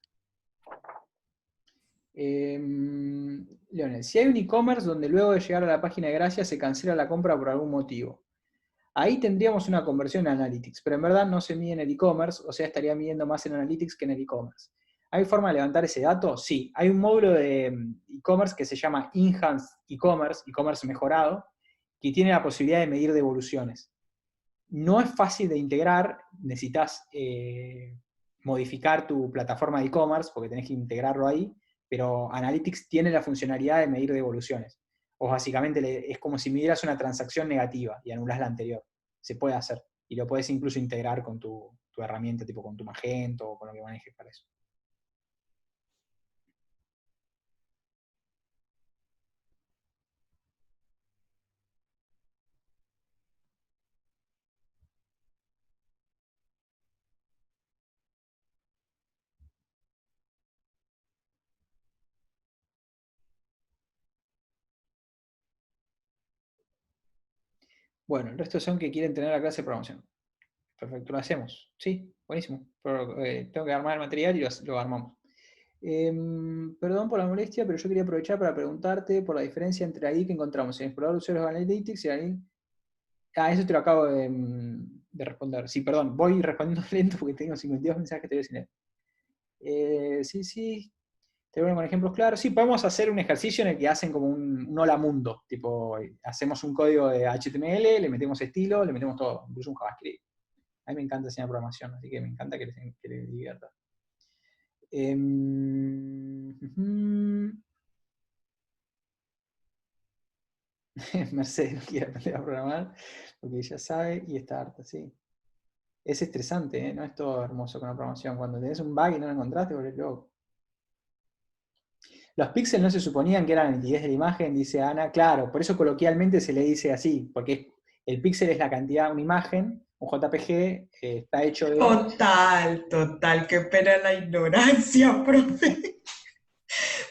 Leonel, si hay un e-commerce donde luego de llegar a la página de gracia se cancela la compra por algún motivo, ahí tendríamos una conversión en Analytics, pero en verdad no se mide en el e-commerce, o sea, estaría midiendo más en Analytics que en el e-commerce. ¿Hay forma de levantar ese dato? Sí. Hay un módulo de e-commerce que se llama Enhanced e-commerce mejorado, que tiene la posibilidad de medir devoluciones. No es fácil de integrar, necesitas modificar tu plataforma de e-commerce, porque tenés que integrarlo ahí, pero Analytics tiene la funcionalidad de medir devoluciones. O básicamente es como si midieras una transacción negativa y anulás la anterior. Se puede hacer. Y lo puedes incluso integrar con tu herramienta, tipo con tu Magento o con lo que manejes para eso. Bueno, el resto son que quieren tener la clase de programación. Perfecto, lo hacemos. Sí, buenísimo. Pero, tengo que armar el material y lo armamos. Perdón por la molestia, pero yo quería aprovechar para preguntarte por la diferencia entre la ID que encontramos en el explorador de usuarios de Analytics y la ID. Eso te lo acabo de responder. Sí, perdón, voy respondiendo lento porque tengo 52 mensajes que te voy a decir. Sí. Te voy con ejemplos claros. Sí, podemos hacer un ejercicio en el que hacen como un hola mundo. Tipo, hacemos un código de HTML, le metemos estilo, le metemos todo, incluso un JavaScript. A mí me encanta enseñar programación, así que me encanta que les divierta. Mercedes no quiere aprender a programar porque ella sabe y está harta, sí. Es estresante, ¿eh? No es todo hermoso con la programación. Cuando tenés un bug y no lo encontraste, te volvés loco. Los píxeles no se suponían que eran la nitidez de la imagen, dice Ana. Claro, por eso coloquialmente se le dice así, porque el píxel es la cantidad de una imagen, un JPG está hecho de... Total, qué pena la ignorancia, profe.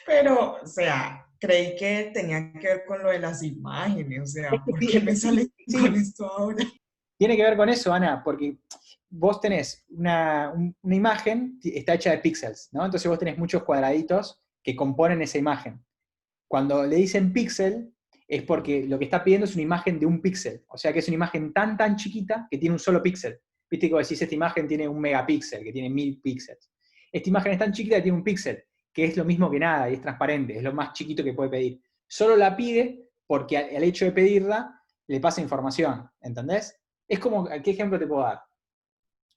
Pero, o sea, creí que tenía que ver con lo de las imágenes, o sea, ¿por qué me sale con esto ahora? Tiene que ver con eso, Ana, porque vos tenés una imagen, está hecha de píxeles, ¿no? Entonces vos tenés muchos cuadraditos que componen esa imagen. Cuando le dicen píxel, es porque lo que está pidiendo es una imagen de un píxel. O sea que es una imagen tan chiquita que tiene un solo píxel. Viste que vos decís, esta imagen tiene 1 megapíxel, que tiene 1000 píxeles. Esta imagen es tan chiquita que tiene un píxel, que es lo mismo que nada, y es transparente, es lo más chiquito que puede pedir. Solo la pide porque al hecho de pedirla, le pasa información, ¿entendés? Es como, ¿qué ejemplo te puedo dar?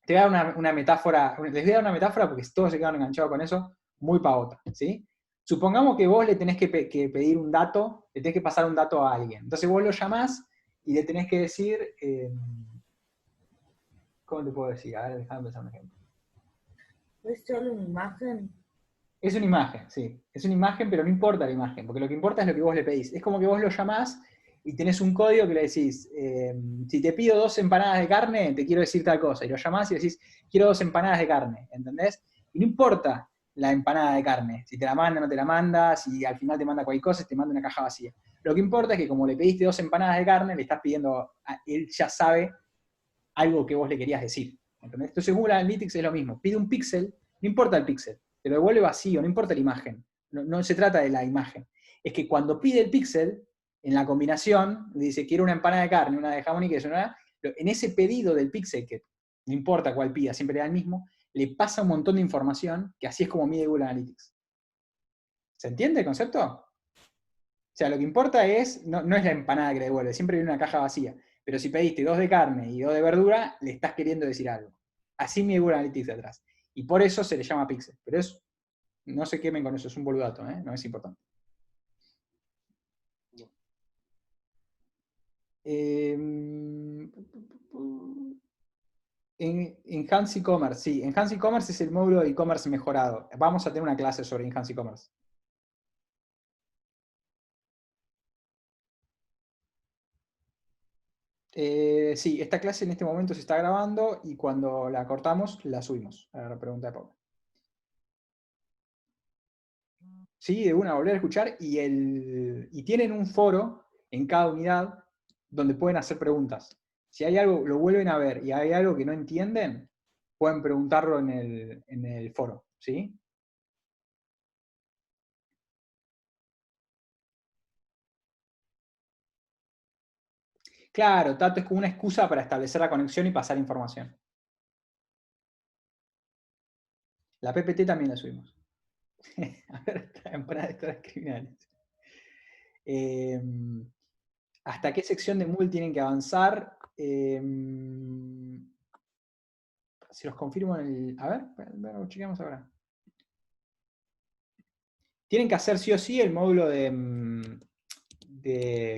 Te voy a dar una metáfora, les voy a dar una metáfora porque todos se quedan enganchados con eso, muy pavota, ¿sí? Supongamos que vos le tenés que pedir un dato, le tenés que pasar un dato a alguien. Entonces vos lo llamás y le tenés que decir, ¿cómo te puedo decir? A ver, déjame pensar un ejemplo. ¿Es solo una imagen? Es una imagen, sí. Es una imagen, pero no importa la imagen, porque lo que importa es lo que vos le pedís. Es como que vos lo llamás y tenés un código que le decís, si te pido 2 empanadas de carne, te quiero decir tal cosa. Y lo llamás y decís, quiero 2 empanadas de carne, ¿entendés? Y no importa la empanada de carne, si te la manda o no te la manda, si al final te manda cualquier cosa, te manda una caja vacía. Lo que importa es que como le pediste 2 empanadas de carne, le estás pidiendo, él ya sabe algo que vos le querías decir, ¿entendés? Entonces Google Analytics es lo mismo, pide un píxel, no importa el píxel, te lo devuelve vacío, no importa la imagen, no se trata de la imagen. Es que cuando pide el píxel, en la combinación, dice, quiero una empanada de carne, una de jamón y queso, en ese pedido del píxel, que no importa cuál pida, siempre le da el mismo, le pasa un montón de información, que así es como mide Google Analytics. ¿Se entiende el concepto? O sea, lo que importa es, no es la empanada que le devuelve, siempre viene una caja vacía. Pero si pediste 2 de carne y 2 de verdura, le estás queriendo decir algo. Así mide Google Analytics de atrás. Y por eso se le llama píxel. Pero es, no se quemen con eso, es un boludato, no es importante. Enhanced e-commerce, sí. Enhanced e-commerce es el módulo de e-commerce mejorado. Vamos a tener una clase sobre Enhanced e-commerce. Sí, esta clase en este momento se está grabando y cuando la cortamos, la subimos. A la pregunta de Pablo. Sí, de una, volver a escuchar. Y tienen un foro en cada unidad donde pueden hacer preguntas. Si hay algo, lo vuelven a ver y hay algo que no entienden, pueden preguntarlo en el foro, ¿sí? Claro, Tato, es como una excusa para establecer la conexión y pasar información. La PPT también la subimos. A ver, temporada de historias criminales. ¿Hasta qué sección de Moodle tienen que avanzar? Si los confirmo en el... A ver, lo chequeamos ahora. Tienen que hacer sí o sí el módulo de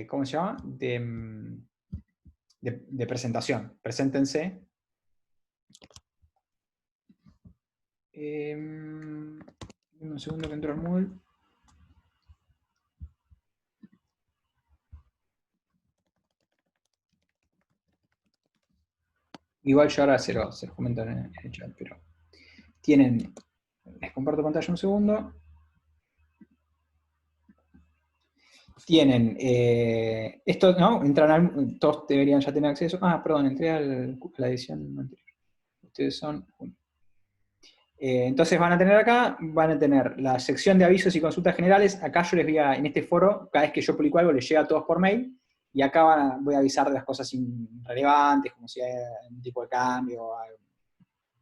¿cómo se llama? De presentación. Preséntense. Un segundo que entro al Moodle. Igual yo ahora se los comento en el chat, pero tienen... Les comparto pantalla un segundo. Tienen esto, ¿no? Entran todos deberían ya tener acceso. Ah, perdón, entré a la edición anterior. Ustedes son... entonces van a tener acá, van a tener la sección de avisos y consultas generales. Acá yo les voy a, en este foro, cada vez que yo publico algo, les llega a todos por mail. Y acá voy a avisar de las cosas irrelevantes, como si hay un tipo de cambio o algo.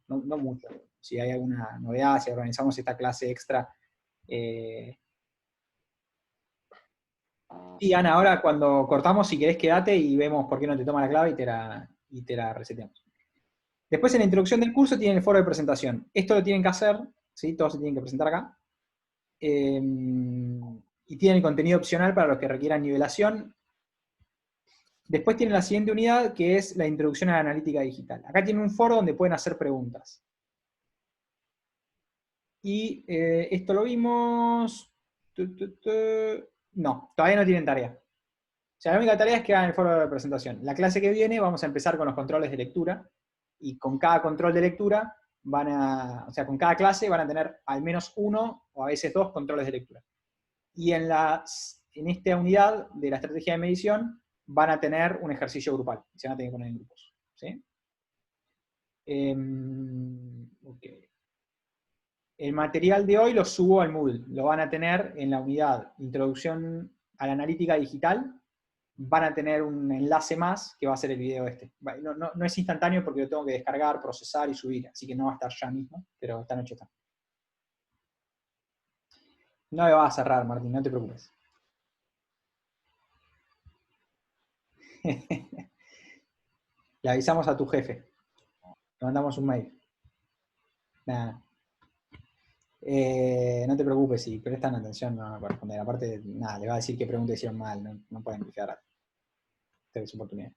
No mucho. si hay alguna novedad, si organizamos esta clase extra. Y Ana, ahora cuando cortamos, si querés quedate y vemos por qué no te toma la clave y te la reseteamos. Después en la introducción del curso tienen el foro de presentación. Esto lo tienen que hacer, ¿sí? Todos se tienen que presentar acá. Y tienen el contenido opcional para los que requieran nivelación. Después tienen la siguiente unidad, que es la introducción a la analítica digital. Acá tienen un foro donde pueden hacer preguntas. Y esto lo vimos... No, todavía no tienen tarea. O sea, la única tarea es que hagan el foro de presentación. La clase que viene vamos a empezar con los controles de lectura, y con cada control de lectura o sea, con cada clase van a tener al menos uno, o a veces dos, controles de lectura. Y en esta unidad de la estrategia de medición van a tener un ejercicio grupal, se van a tener que poner en grupos. ¿Sí? Okay. El material de hoy lo subo al Moodle, lo van a tener en la unidad Introducción a la Analítica Digital, van a tener un enlace más que va a ser el video este. No es instantáneo porque lo tengo que descargar, procesar y subir, así que no va a estar ya mismo, pero esta noche está. No me va a cerrar, Martín, no te preocupes. Le avisamos a tu jefe. Le mandamos un mail. Nada. No te preocupes, si prestan atención no va a responder. Aparte, nada, le va a decir qué preguntas hicieron mal, no pueden fijar. Esta es su oportunidad.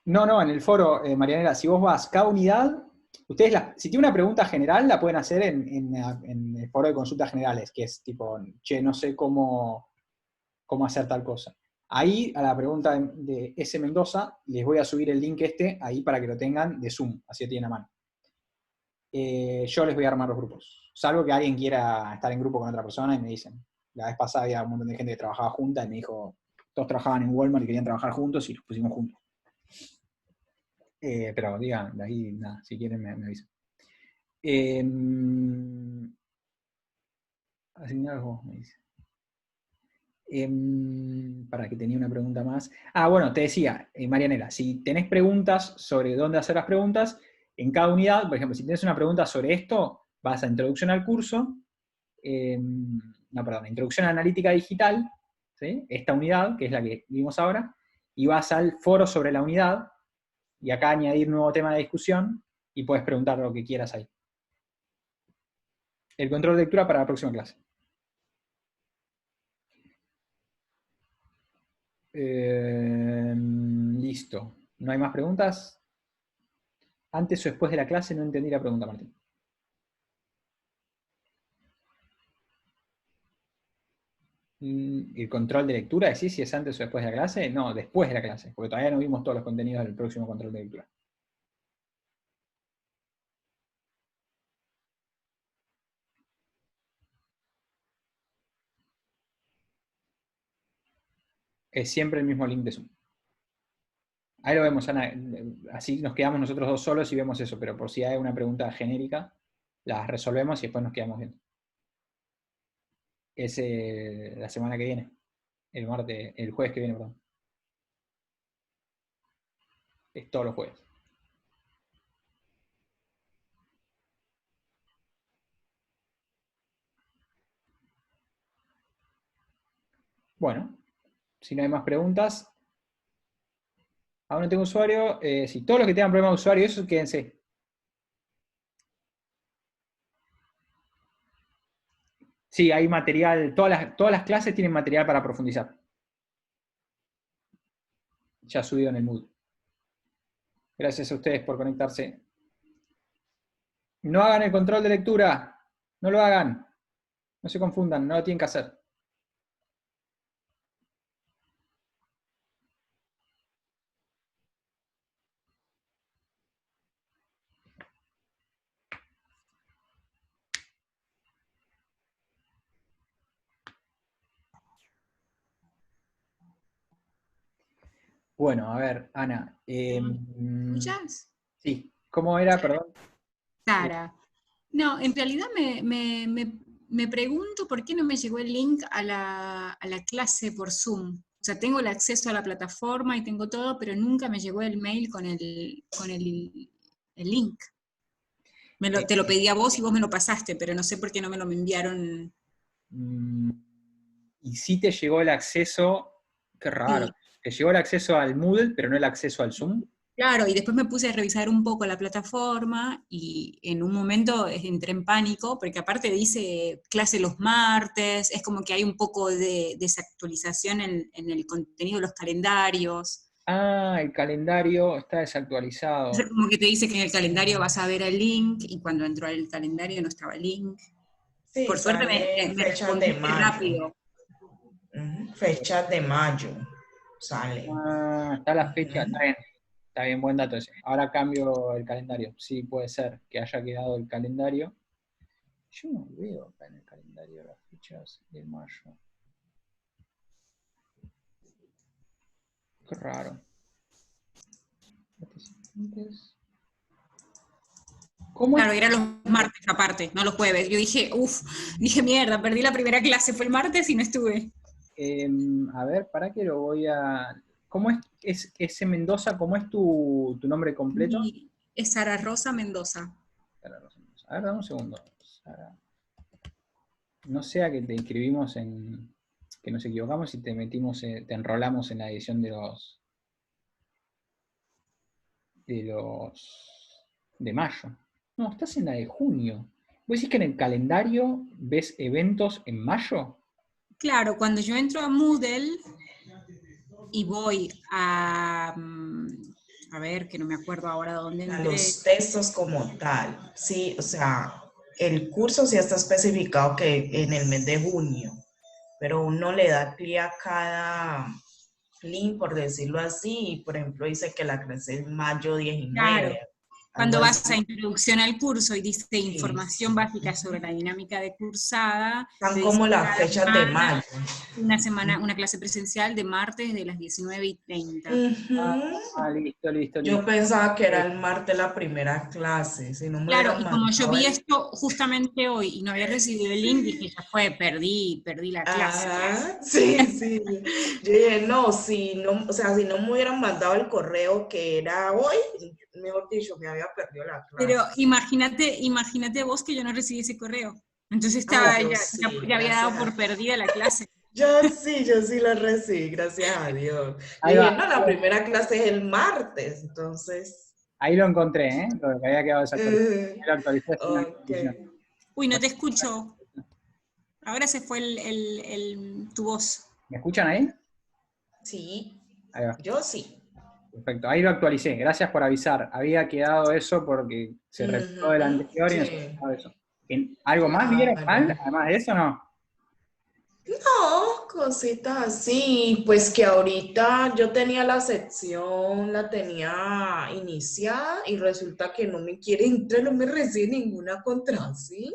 No, en el foro, Marianela, si vos vas, cada unidad, ustedes, si tiene una pregunta general, la pueden hacer en el foro de consultas generales, que es tipo, che, no sé cómo hacer tal cosa. Ahí, a la pregunta de S. Mendoza, les voy a subir el link ahí para que lo tengan de Zoom, así lo tienen a mano. Yo les voy a armar los grupos, salvo que alguien quiera estar en grupo con otra persona y me dicen. La vez pasada había un montón de gente que trabajaba junta y me dijo, todos trabajaban en Walmart y querían trabajar juntos y los pusimos juntos. Pero digan, de ahí, nada, si quieren me avisan. Asignar algo, me dice. Para que tenía una pregunta más. Bueno, te decía, Marianela, si tenés preguntas sobre dónde hacer las preguntas, en cada unidad, por ejemplo, si tenés una pregunta sobre esto, vas a introducción al curso, introducción a analítica digital, ¿sí? Esta unidad, que es la que vimos ahora, y vas al foro sobre la unidad, y acá añadir nuevo tema de discusión, y puedes preguntar lo que quieras ahí. El control de lectura para la próxima clase. Listo. ¿No hay más preguntas? Antes o después de la clase no entendí la pregunta, Martín. ¿El control de lectura decís si es antes o después de la clase? No, después de la clase, porque todavía no vimos todos los contenidos del próximo control de lectura. Es siempre el mismo link de Zoom. Ahí lo vemos, Ana. Así nos quedamos nosotros dos solos y vemos eso, pero por si hay una pregunta genérica, las resolvemos y después nos quedamos viendo. Es la semana que viene. El jueves que viene, perdón. Es todos los jueves. Bueno, si no hay más preguntas. Aún no tengo usuario. Si todos los que tengan problema de usuario, eso quédense. Sí, hay material. Todas las clases tienen material para profundizar. Ya subido en el Moodle. Gracias a ustedes por conectarse. No hagan el control de lectura. No lo hagan. No se confundan, no lo tienen que hacer. Bueno, a ver, Ana. ¿Me escuchas? Sí, ¿cómo era? Perdón. Sara. No, en realidad me pregunto por qué no me llegó el link a la clase por Zoom. O sea, tengo el acceso a la plataforma y tengo todo, pero nunca me llegó el mail con el link. Te lo pedí a vos y vos me lo pasaste, pero no sé por qué no me lo enviaron. Y sí te llegó el acceso, qué raro, Sí. te llegó el acceso al Moodle, pero no el acceso al Zoom. Claro, y después me puse a revisar un poco la plataforma y en un momento entré en pánico, porque aparte dice clase los martes, es como que hay un poco de desactualización en el contenido de los calendarios. Ah, el calendario está desactualizado. O sea, como que te dice que en el calendario vas a ver el link, y cuando entró al calendario no estaba el link. Sí, Por suerte sale me fechas de respondiste mayo. rápido. Fechas de mayo sale. Ah, está la fecha, está bien, buen dato ese. Ahora cambio el calendario. Sí, puede ser que haya quedado el calendario. Yo no veo acá en el calendario las fechas de mayo. Qué raro. Participantes. ¿Cómo es? Claro, eran los martes aparte, no los jueves. Yo dije, mierda, perdí la primera clase, fue el martes y no estuve. A ver, para que lo voy a... ¿Cómo es en Mendoza? ¿Cómo es tu nombre completo? Y es Sara Rosa Mendoza. Sara Rosa Mendoza. A ver, dame un segundo. Sara. No sea que te inscribimos que nos equivocamos y te te enrolamos en la edición de mayo. No, estás en la de junio. ¿Vos decís que en el calendario ves eventos en mayo? Claro, cuando yo entro a Moodle y voy a ver, que no me acuerdo ahora dónde A entré. los textos como tal, sí, o sea, el curso sí está especificado que en el mes de junio, pero uno le da clic a cada link, por decirlo así, y por ejemplo dice que la clase es mayo 19. Claro. Cuando algo vas así. a introducción al curso y dice información básica sobre la dinámica de cursada, Están te como dice las cada fechas de semana, mayo. una clase presencial de martes de las 19:30. Listo. Yo pensaba que era el martes la primera clase, si no me Claro, hubieran y como yo mandado vi el... esto justamente hoy y no había recibido el link, dije, ya fue, perdí la clase. Sí. Yo dije, no, si no, o sea, si no me hubieran mandado el correo que era hoy, mejor dicho, me había perdido la clase. Pero imagínate vos que yo no recibí ese correo. Entonces Yo sí, ya había dado gracias por perdida la clase. Yo sí la recibí, gracias a Dios. Ahí Dije, va. no, la primera clase es el martes, entonces... Ahí lo encontré, ¿eh? Lo que había quedado desactualizado. Ahí lo actualicé. Ok. Uy, no te escucho. Ahora se fue tu voz. ¿Me escuchan ahí? Sí, Ahí va. yo sí. Perfecto, ahí lo actualicé. Gracias por avisar. Había quedado eso porque se repitió del anterior y no se quedado eso. ¿Algo más vieron mal? Además de eso, ¿no? No, cositas así, pues que ahorita yo tenía la sección, la tenía iniciada y resulta que no me quiere entrar, no me recibe ninguna contraseña.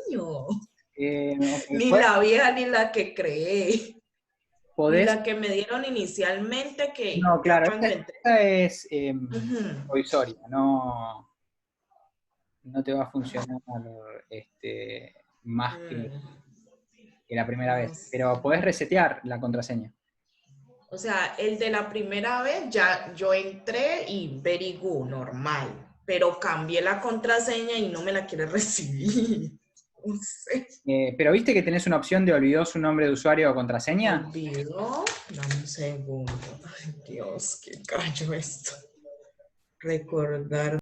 Ni la vieja ni la que creé. Ni la que me dieron inicialmente que No, ya claro, cuando entré. esta es provisoria, no te va a funcionar más que la primera vez. Pero podés resetear la contraseña. O sea, el de la primera vez ya yo entré y very good, normal. Pero cambié la contraseña y no me la quiere recibir. No sé. Pero viste que tenés una opción de olvidó su nombre de usuario o contraseña. Olvidó. Dame un segundo. Ay, Dios, qué callo esto. Recordar.